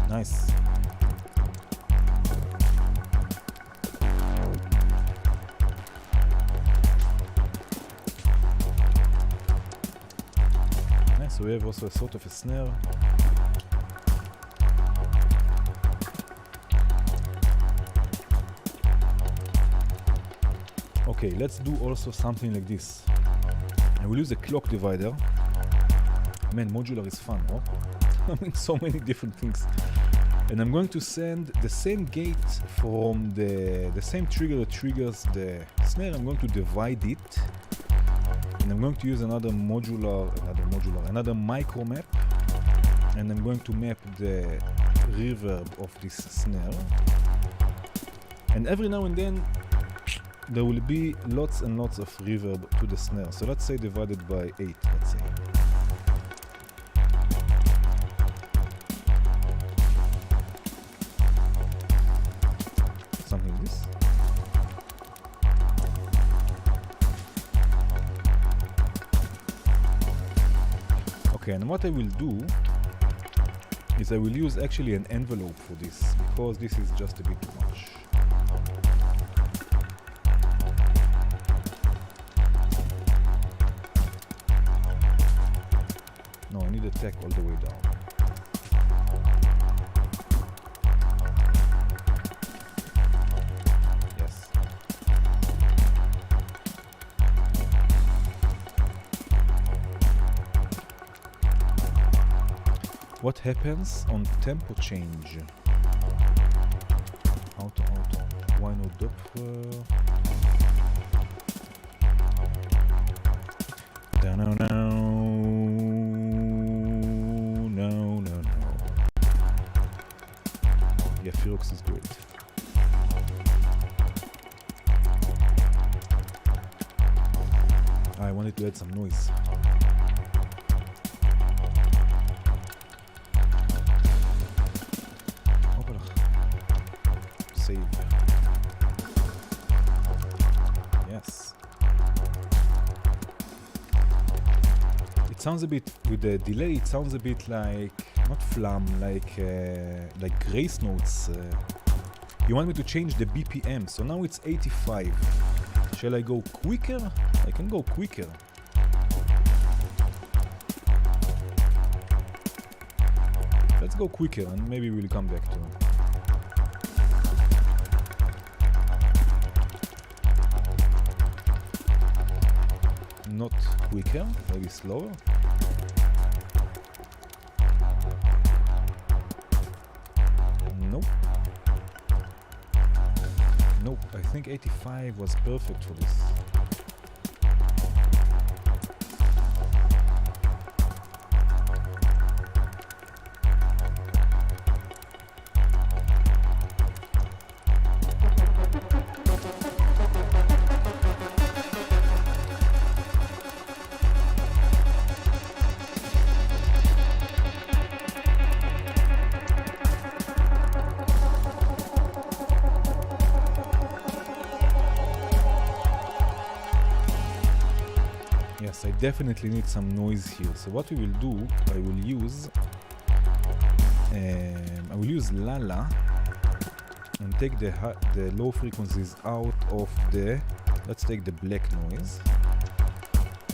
Nice. Nice, so we have also a sort of a snare. Okay, let's do also something like this. I will use a clock divider. Man, modular is fun, oh? I mean, so many different things. And I'm going to send the same gate from the same trigger that triggers the snare. I'm going to divide it, and I'm going to use another micro map, and I'm going to map the reverb of this snare. And every now and then there will be lots and lots of reverb to the snare. So let's say divided by 8, let's say. Something like this. Okay, and what I will do is I will use actually an envelope for this, because this is just a bit too much. No, I need a tack all the way down. Yes. What happens on tempo change? Auto. Why no Doppler? No. Yeah, Firox is great. I wanted to add some noise. Save. Yes. It sounds a bit, with the delay, it sounds a bit like, not flam, like grace notes. You want me to change the BPM, so now it's 85. Shall I go quicker? I can go quicker. Let's go quicker and maybe we'll come back to it. Not quicker, maybe slower. Nope, I think 85 was perfect for this. I definitely need some noise here. So what we will do, I will use I will use Lala and take the low frequencies out of the, let's take the black noise,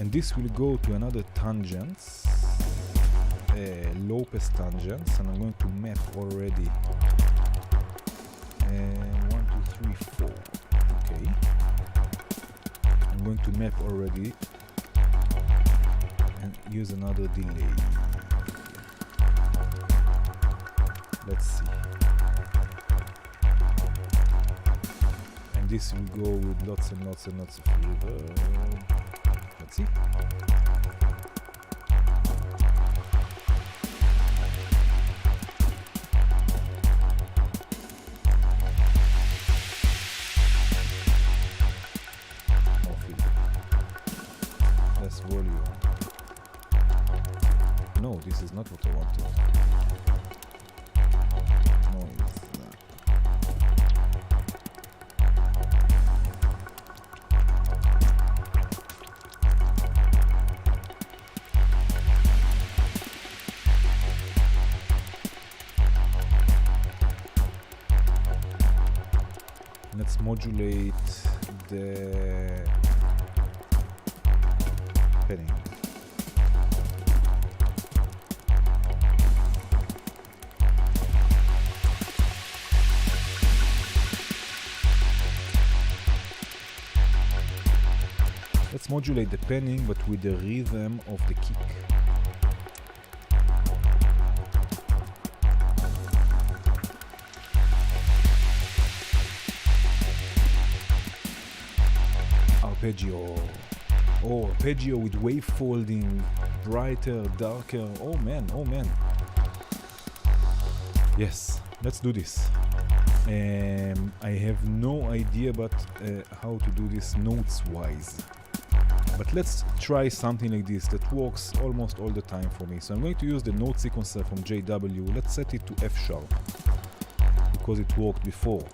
and this will go to another tangents, low pass tangents, and I'm going to map already 1, 2, 3, 4. Okay, I'm going to map already and use another delay. Let's see. And this will go with lots and lots and lots of reverb. Let's see. More feedback. Less volume. No, this is not what I wanted. Let's modulate the penning. Let's modulate the penning, but with the rhythm of the kick. Arpeggio. Oh, arpeggio with wave folding, brighter, darker. Oh man, oh man. Yes, let's do this. I have no idea about how to do this notes wise. But let's try something like this that works almost all the time for me. So I'm going to use the note sequencer from JW. Let's set it to F sharp because it worked before.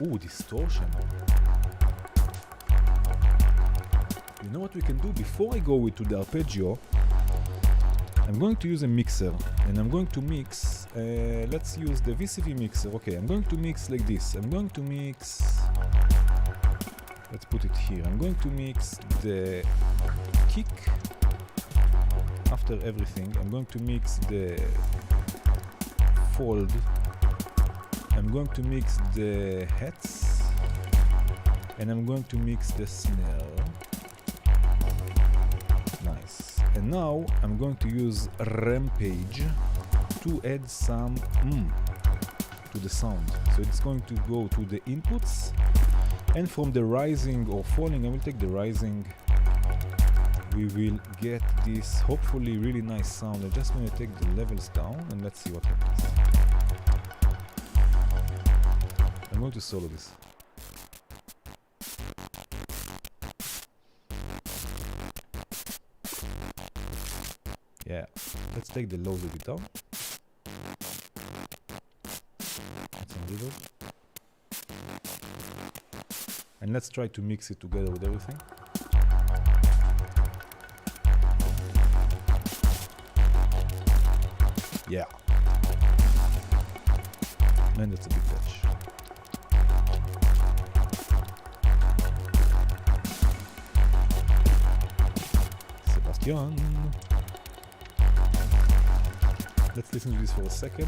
Ooh, distortion. You know what we can do? Before I go to the arpeggio, I'm going to use a mixer and I'm going to mix, let's use the VCV mixer. Okay, I'm going to mix like this. I'm going to mix, let's put it here. I'm going to mix the kick after everything. I'm going to mix the fold. I'm going to mix the hats and I'm going to mix the snare. Nice. And now I'm going to use Rampage to add some to the sound. So it's going to go to the inputs, and from the rising or falling, I will take the rising. We will get this hopefully really nice sound. I'm just going to take the levels down and let's see what happens. I'm going to solo this. Yeah, let's take the lows a bit down. Add some reverb. And let's try to mix it together with everything. Yeah. Man, that's a big touch. Sebastian. Let's listen to this for a second.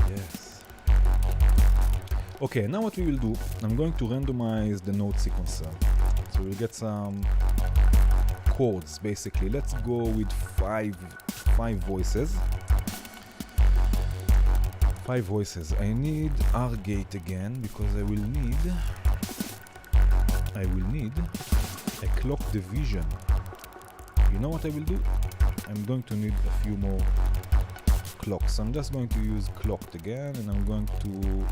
Yes. Okay, now what we will do, I'm going to randomize the note sequencer. So we'll get some chords basically. Let's go with five voices. 5 voices. I need R gate again because I will need a clock division. You know what I will do? I'm going to need a few more clocks. I'm just going to use clocked again, and I'm going to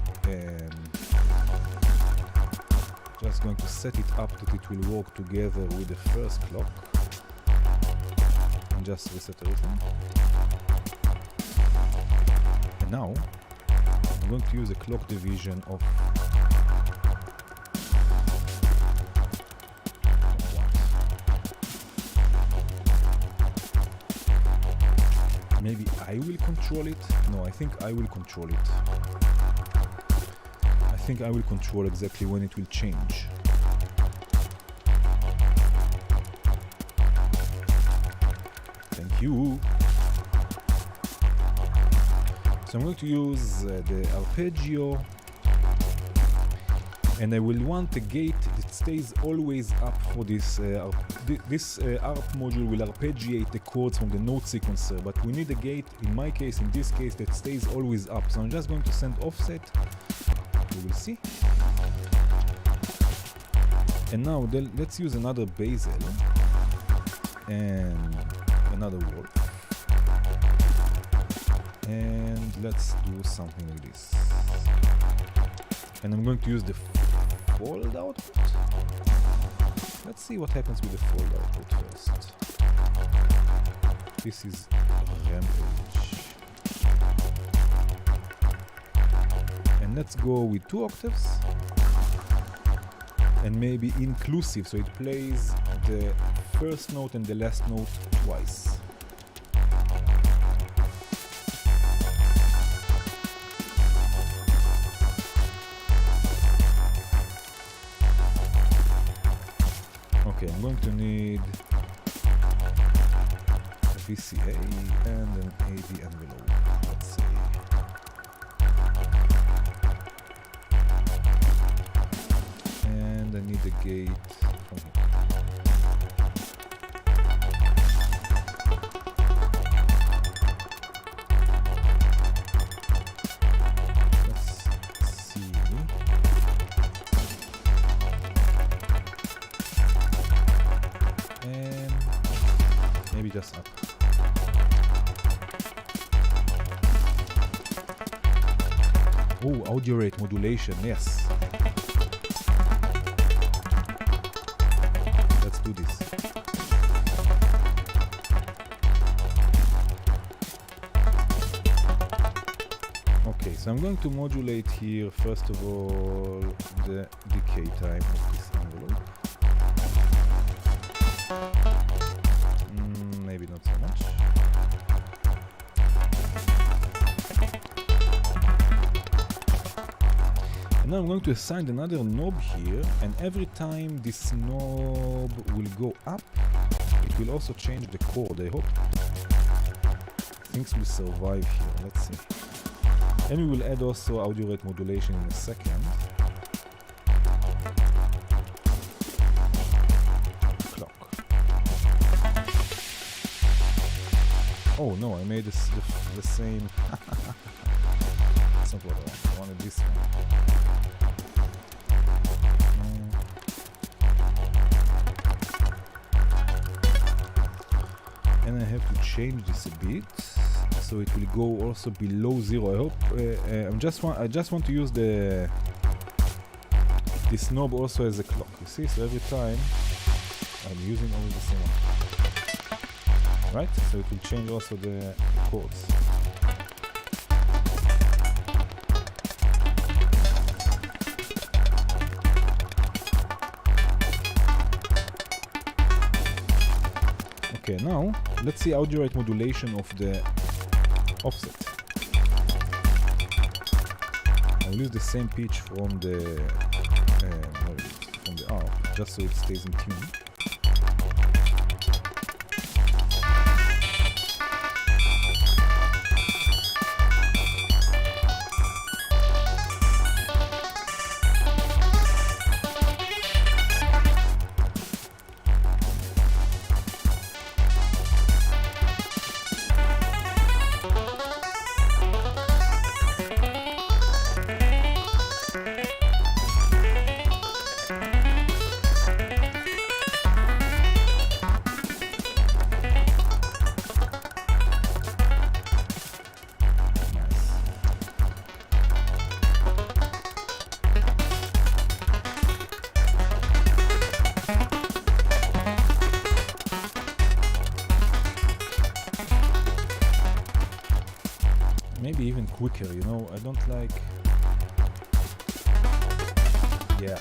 just going to set it up that it will work together with the first clock. and just reset everything. And now I'm going to use a clock division of maybe I will control it. No, I think I will control it. I think I will control exactly when it will change. Thank you. So I'm going to use the arpeggio, and I will want a gate that stays always up for this. This ARP module will arpeggiate the chords from the note sequencer, but we need a gate, in my case, in this case, that stays always up. So I'm just going to send offset. We will see. And now let's use another bezel and another Wolv. And let's do something like this. And I'm going to use the fold output. Let's see what happens with the fold output first. This is Rampage. And let's go with 2 octaves. And maybe inclusive, so it plays the first note and the last note twice. Okay, I'm going to need a VCA and an AV envelope, let's see. And I need a gate from here. Just up. Oh, audio rate modulation, yes. Let's do this. Okay, so I'm going to modulate here, first of all, the decay time of this envelope. Maybe not so much. And now I'm going to assign another knob here, and every time this knob will go up, it will also change the chord, I hope. Things will survive here, let's see. And we will add also audio rate modulation in a second. Oh no, I made the same. That's not what I want. I wanted this one. And I have to change this a bit, so it will go also below 0. I hope. I just want to use this knob also as a clock. You see, so every time I'm using only the same one. Right, so it will change also the chords. Okay, now let's see audio rate modulation of the offset. I will use the same pitch from the ARP, just so it stays in tune. maybe even quicker, you know. I don't like... Yeah.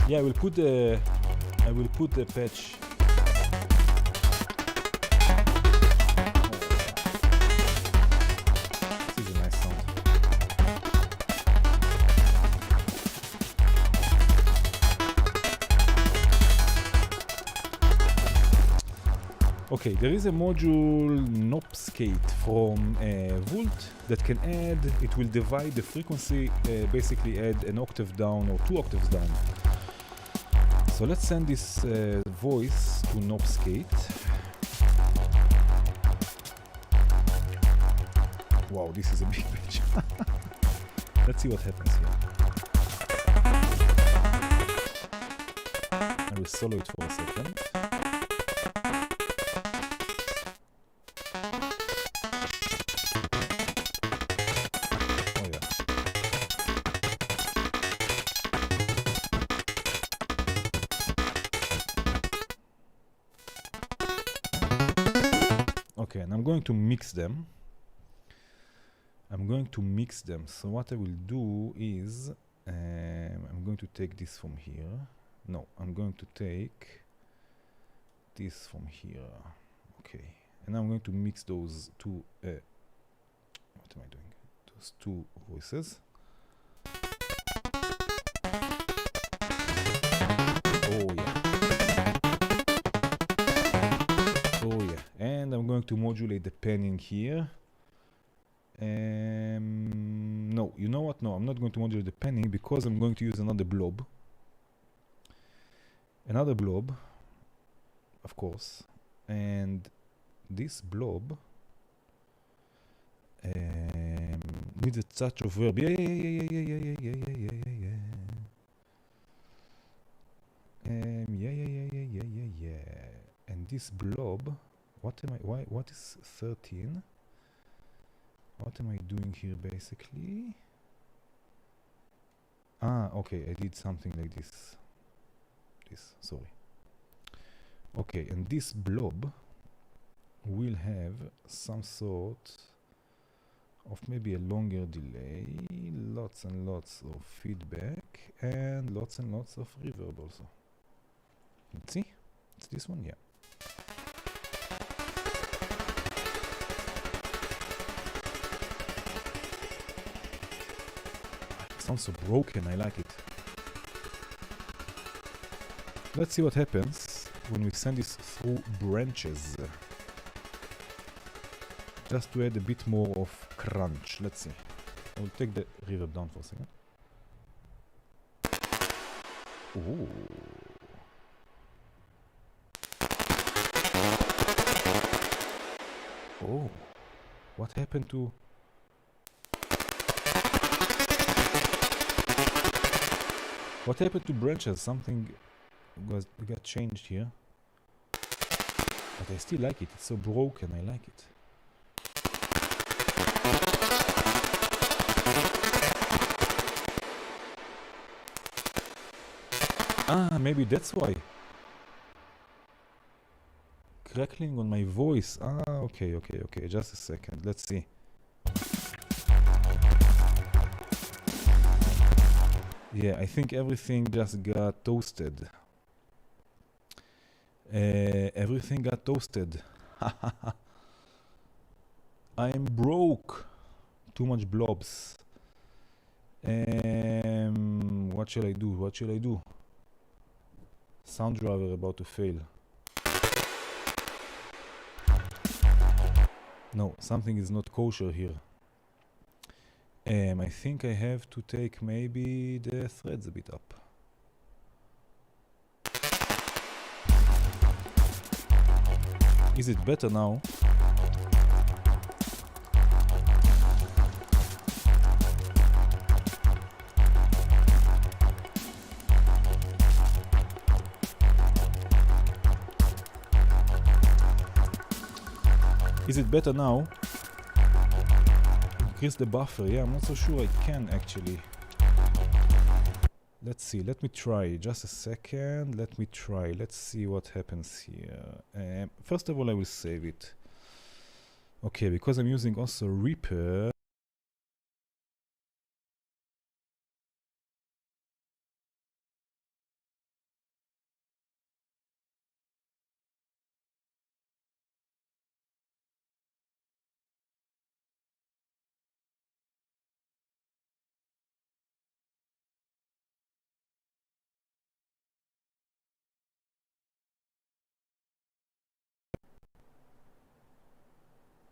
Yeah, I will put the patch. This is a nice sound. Okay, there is a module Knobskate from Vult that can add, it will divide the frequency, basically add an octave down or 2 octaves down. So let's send this voice to Knobskate. Wow, this is a big patch. Let's see what happens here. I will solo it for a second. Okay, and I'm going to mix them. So what I will do is I'm going to take this from here. No, I'm going to take this from here. Okay, and I'm going to mix those two. What am I doing? Those two voices. Oh yeah. Oh yeah, and I'm going to modulate the panning here. No, you know what? No, I'm not going to modulate the panning because I'm going to use another blob. Another blob, of course, and this blob needs a touch of verb. Yeah. And this blob, what is 13? What am I doing here basically? Ah, okay, I did something like this. Sorry. Okay, and this blob will have some sort of maybe a longer delay, lots and lots of feedback, and lots of reverb also. Let's see. It's this one, yeah. It sounds so broken, I like it. Let's see what happens when we send this through branches. Just to add a bit more of crunch. Let's see. I will take the reverb down for a second. Ooh. Oh, what happened to... What happened to branches? Something got changed here. But I still like it. It's so broken. I like it. Ah, maybe that's why. Crackling on my voice. Ah, okay. Just a second. Let's see. Yeah, I think everything just got toasted. Everything got toasted. I am broke. Too much blobs. What shall I do? Sound driver about to fail. No, something is not kosher here. I think I have to take maybe the threads a bit up. Is it better now? Is it better now? Increase the buffer. Yeah, I'm not so sure I can actually. let's see, let me try, just a second, let me try, let's see what happens here. First of all, I will save it. Okay, because I'm using also Reaper.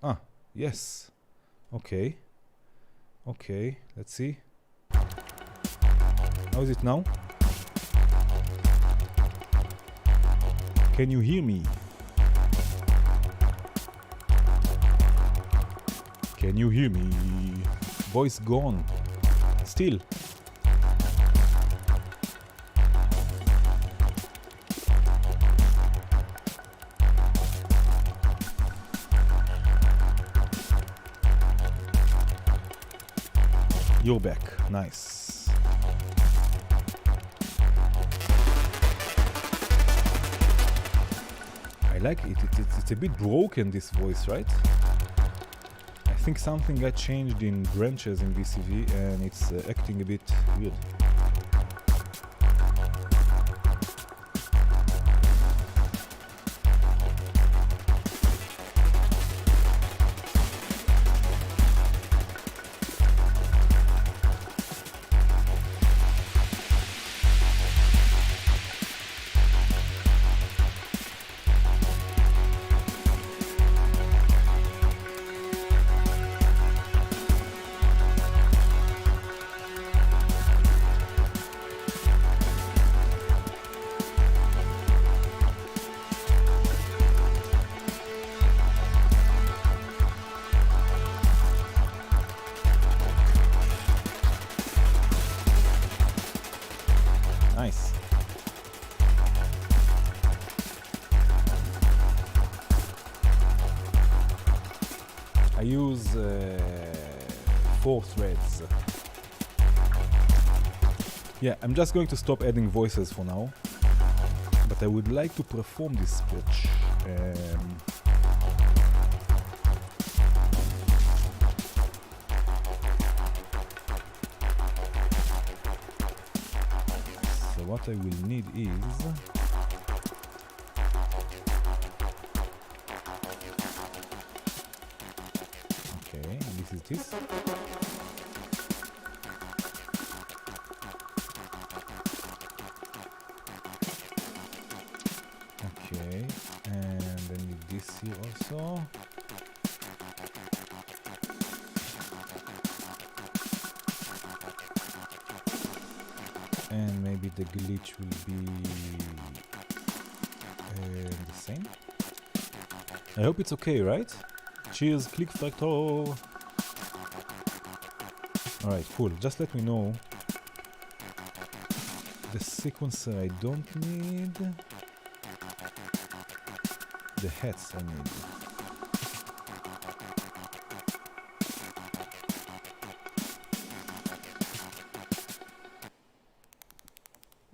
Ah, yes. Okay. Okay, let's see. How is it now? Can you hear me? Can you hear me? Voice gone. Still. You're back. Nice. I like it. It's a bit broken, this voice, right? I think something got changed in branches in VCV and it's acting a bit weird. Nice. I use 4 threads. Yeah, I'm just going to stop adding voices for now, but I would like to perform this pitch. What I will need is okay, this is this. Okay, and then need this here also. And maybe the glitch will be the same. I hope it's okay, right? Cheers, click factor. Alright, cool. Just let me know. The sequencer I don't need. The hats I need.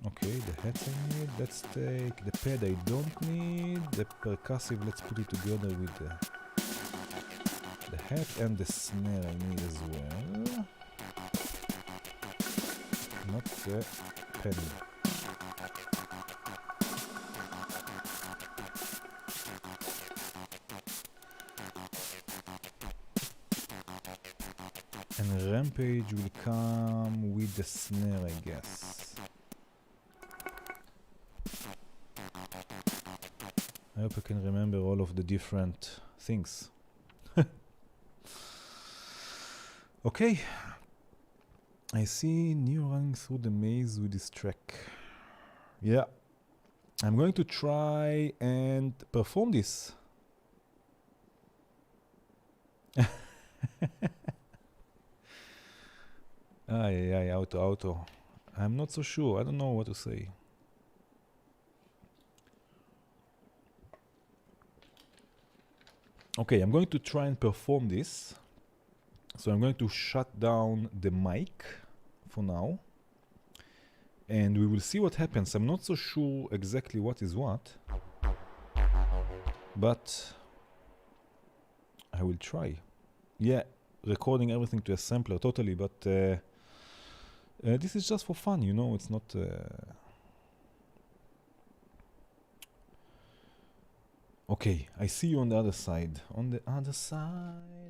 Okay, the hats I need. Let's take the pad I don't need. The percussive, let's put it together with the hat, and the snare I need as well. Not the pen. And Rampage will come with the snare, I guess. I hope I can remember all of the different things. Okay. I see Neo running through the maze with this track. Yeah. I'm going to try and perform this. Auto. I'm not so sure. I don't know what to say. Okay, I'm going to try and perform this. So I'm going to shut down the mic for now. and we will see what happens. I'm not so sure exactly what is what, but I will try. Yeah, recording everything to a sampler totally, but this is just for fun, you know, it's not okay, I see you on the other side. On the other side.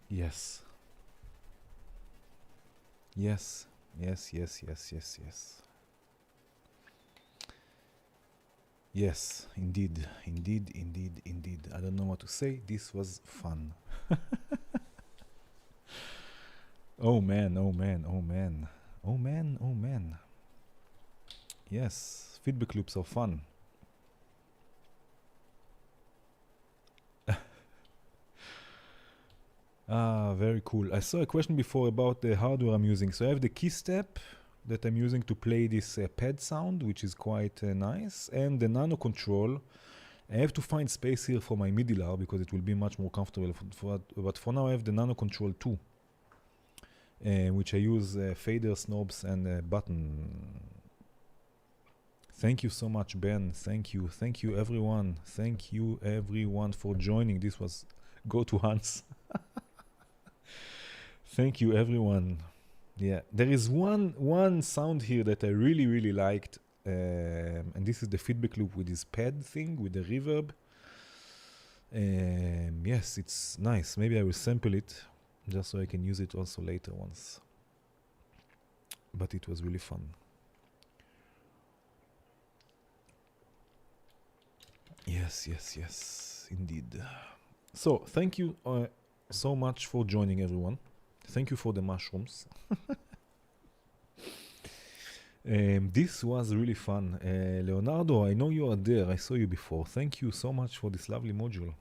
Yes. Yes. Yes, yes, yes, yes, yes. Yes, indeed, indeed, indeed, indeed. I don't know what to say. This was fun. Oh man, oh man, oh man. Oh man, oh man. Yes, feedback loops are fun. Ah, very cool. I saw a question before about the hardware I'm using. So I have the key step that I'm using to play this pad sound, which is quite nice, and the nano control. I have to find space here for my modular because it will be much more comfortable. But for now, I have the nano control too, which I use faders, knobs, and button. Thank you so much, Ben. Thank you everyone. Thank you everyone for joining. This was go to Hans. Thank you everyone. Yeah, there is one sound here that I really liked, and this is the feedback loop with this pad thing with the reverb. Yes, it's nice. Maybe I will sample it just so I can use it also later once. But it was really fun. Yes, yes, yes, indeed. So thank you so much for joining, everyone. Thank you for the mushrooms. This was really fun. Leonardo, I know you are there. I saw you before. Thank you so much for this lovely module.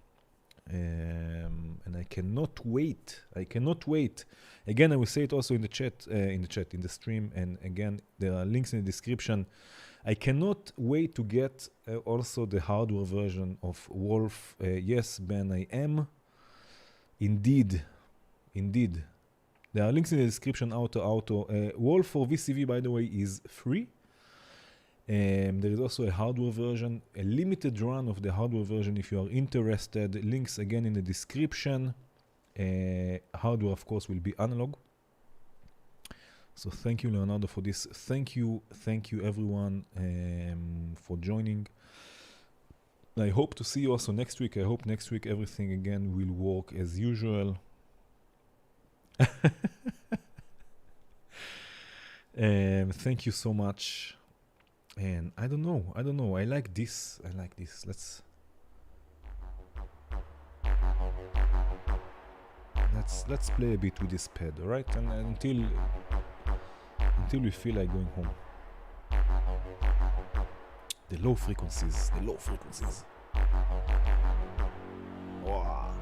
And I cannot wait. I cannot wait. Again, I will say it also in the chat, in the stream. And again, there are links in the description. I cannot wait to get also the hardware version of Wolv. Yes, Ben, I am. Indeed. There are links in the description, auto. Wolv for VCV, by the way, is free. There is also a hardware version, a limited run of the hardware version if you are interested. Links again in the description. Hardware, of course, will be analog. So thank you, Leonardo, for this. Thank you everyone for joining. I hope to see you also next week. I hope next week everything again will work as usual. Thank you so much. And I don't know. I like this. Let's play a bit with this pad, all right? And until we feel like going home. The low frequencies. Wow.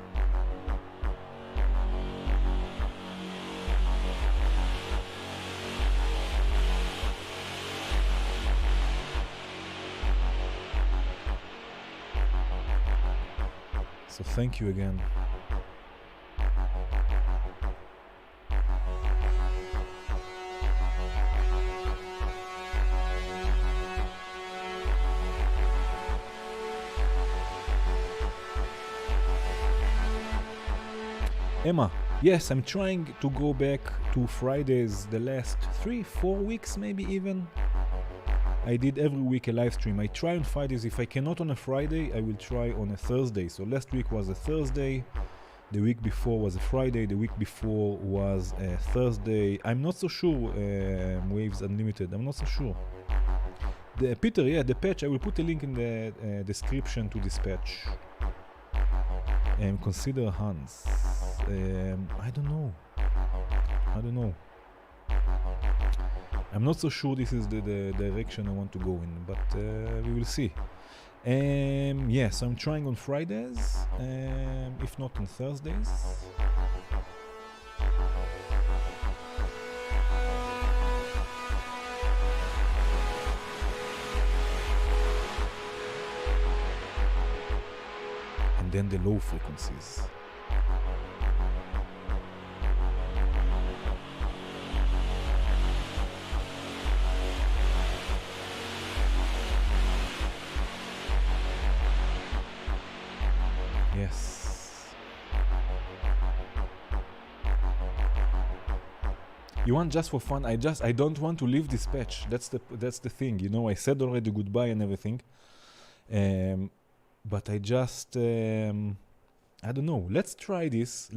So thank you again. Emma, yes, I'm trying to go back to Fridays the last 3-4 weeks, maybe even. I did every week a live stream. I try on Fridays. If I cannot on a Friday, I will try on a Thursday. So last week was a Thursday. The week before was a Friday. The week before was a Thursday. I'm not so sure, Waves Unlimited. I'm not so sure. Peter, yeah, the patch. I will put a link in the description to this patch. Consider Hans. I don't know. I'm not so sure this is the direction I want to go in, but we will see. Yeah, so I'm trying on Fridays, if not on Thursdays. And then the low frequencies. Yes. You want just for fun? I don't want to leave this patch. That's the thing. You know, I said already goodbye and everything. But I I don't know. Let's try this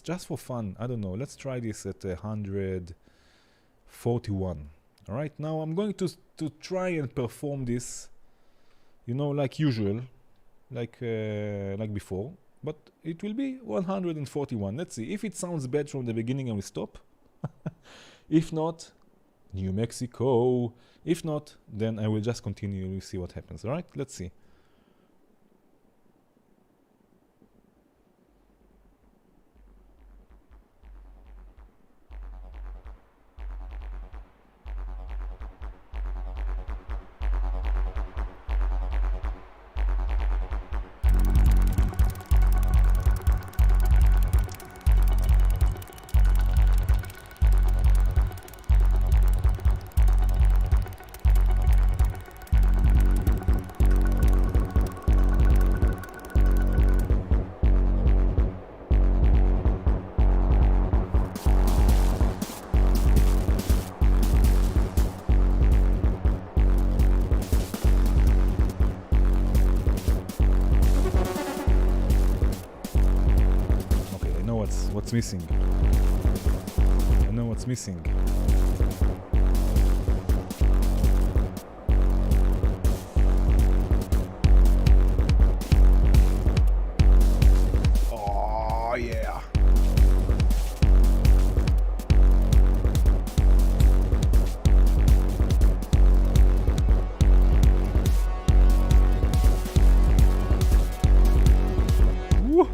just for fun. I don't know. Let's try this at 141. All right. Now I'm going to try and perform this, you know, like usual, like before. But it will be 141. Let's see if it sounds bad from the beginning and we stop. If not, New Mexico. If not, then I will just continue. We'll see what happens. All right. Let's see. What's missing? I know what's missing. Oh yeah. Woo.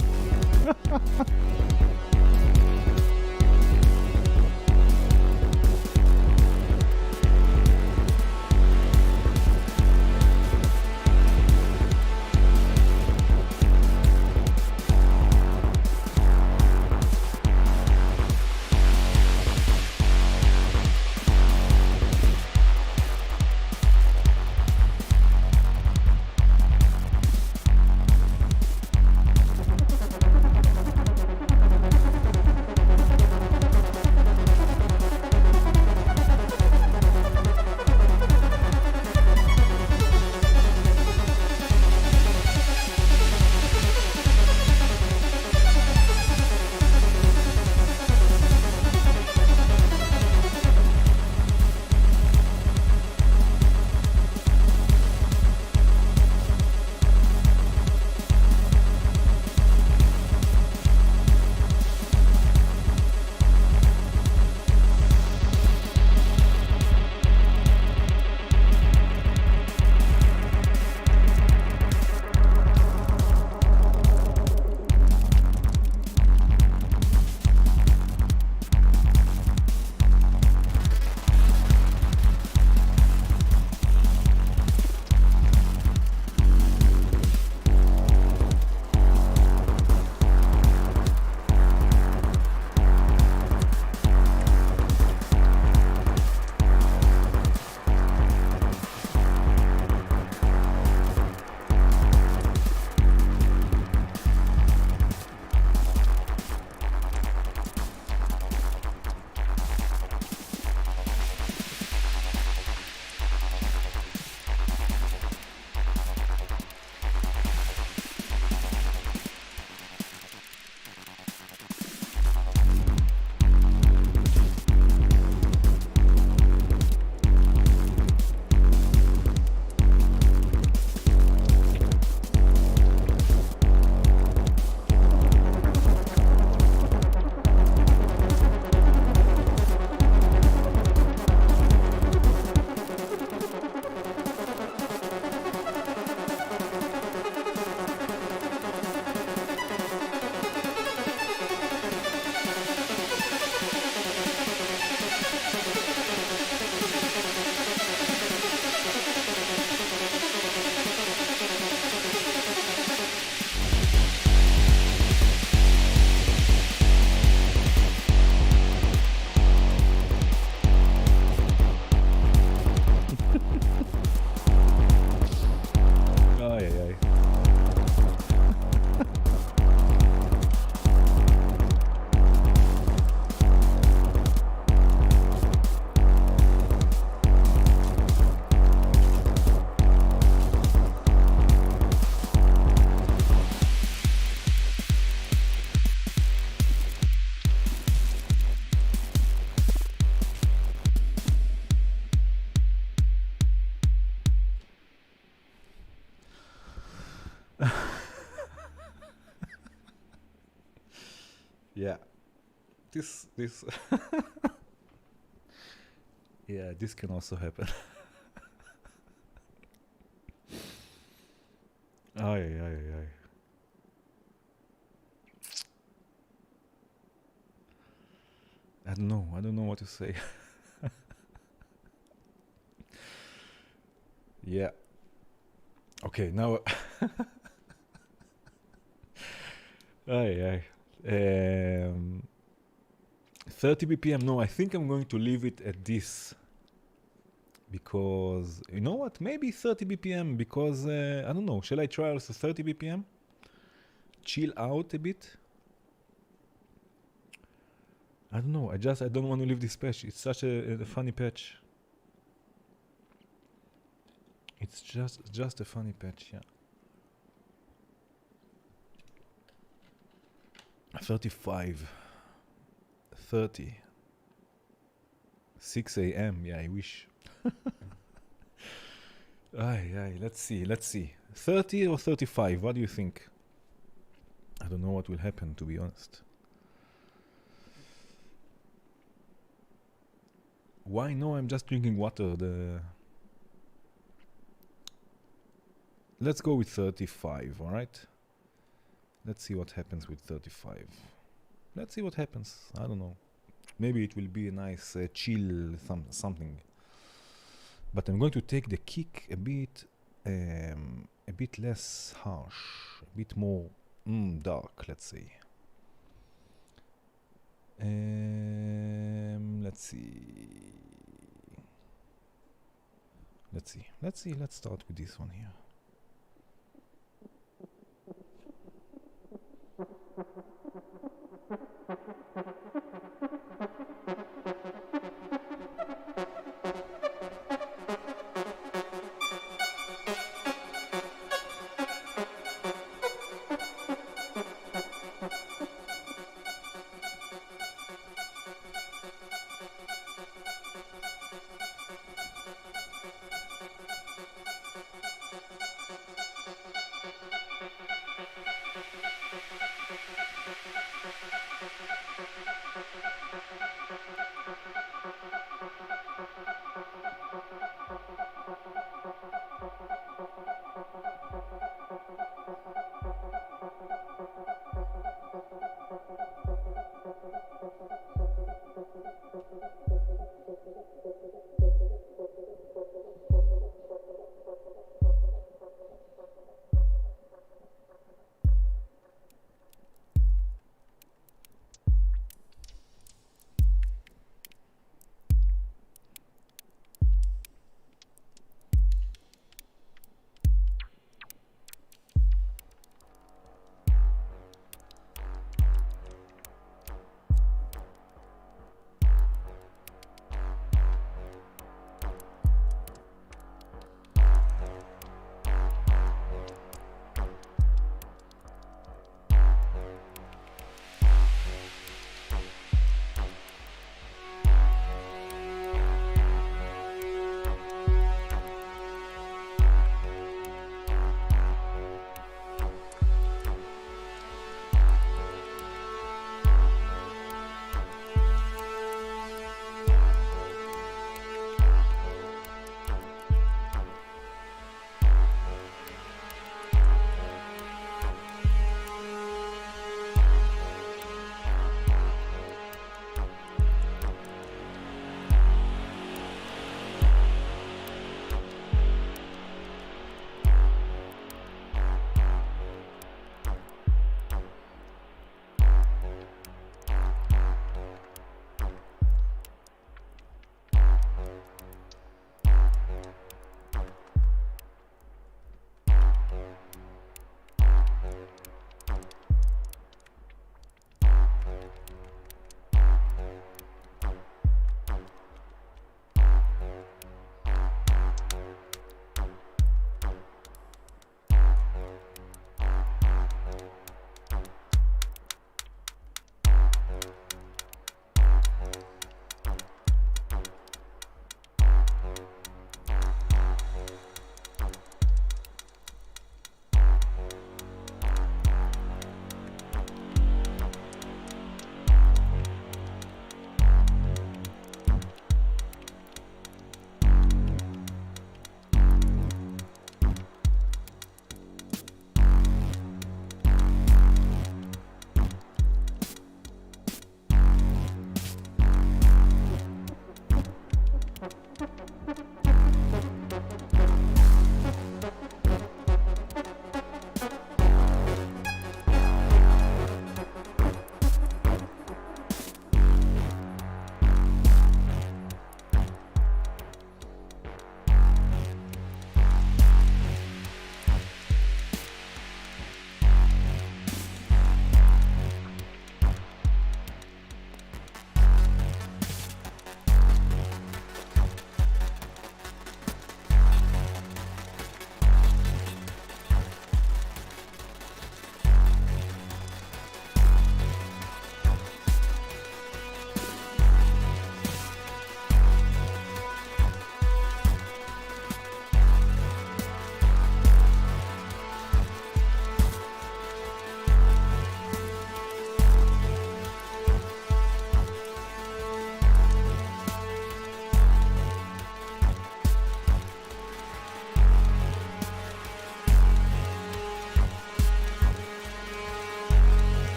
this yeah, this can also happen. Ay, ay, ay. I don't know what to say. Yeah. Okay, now. Ay, ay. 30 BPM. No, I think I'm going to leave it at this. Because, you know what? Maybe 30 BPM because, I don't know. Shall I try also 30 BPM? Chill out a bit? I don't know. I don't want to leave this patch. It's such a funny patch. It's just a funny patch, yeah. 35. 30. 6 a.m. Yeah, I wish. Aye, let's see. 30 or 35, what do you think? I don't know what will happen, to be honest. Why? No, I'm just drinking water. Let's go with 35, alright? Let's see what happens with 35. Let's see what happens. I don't know. Maybe it will be a nice chill something. But I'm going to take the kick a bit less harsh, a bit more dark, let's say. Let's see. Let's start with this one here.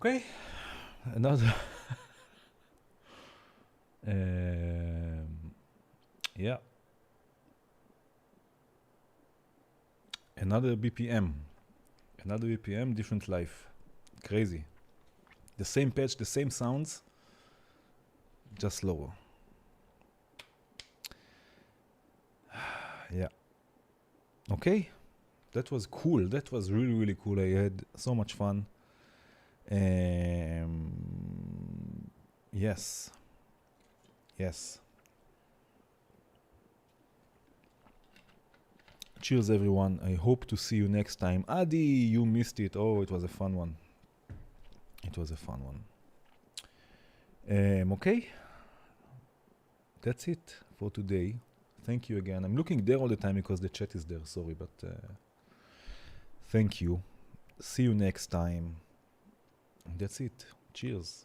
Okay, another yeah, another BPM, different life. Crazy. The same pitch, the same sounds, just lower. Yeah. Okay, that was cool. That was really, really cool. I had so much fun. Yes. Yes. Cheers, everyone. I hope to see you next time. Adi, you missed it. Oh, it was a fun one. It was a fun one. Okay. That's it for today. Thank you again. I'm looking there all the time because the chat is there. Sorry, but thank you. See you next time. That's it. Cheers.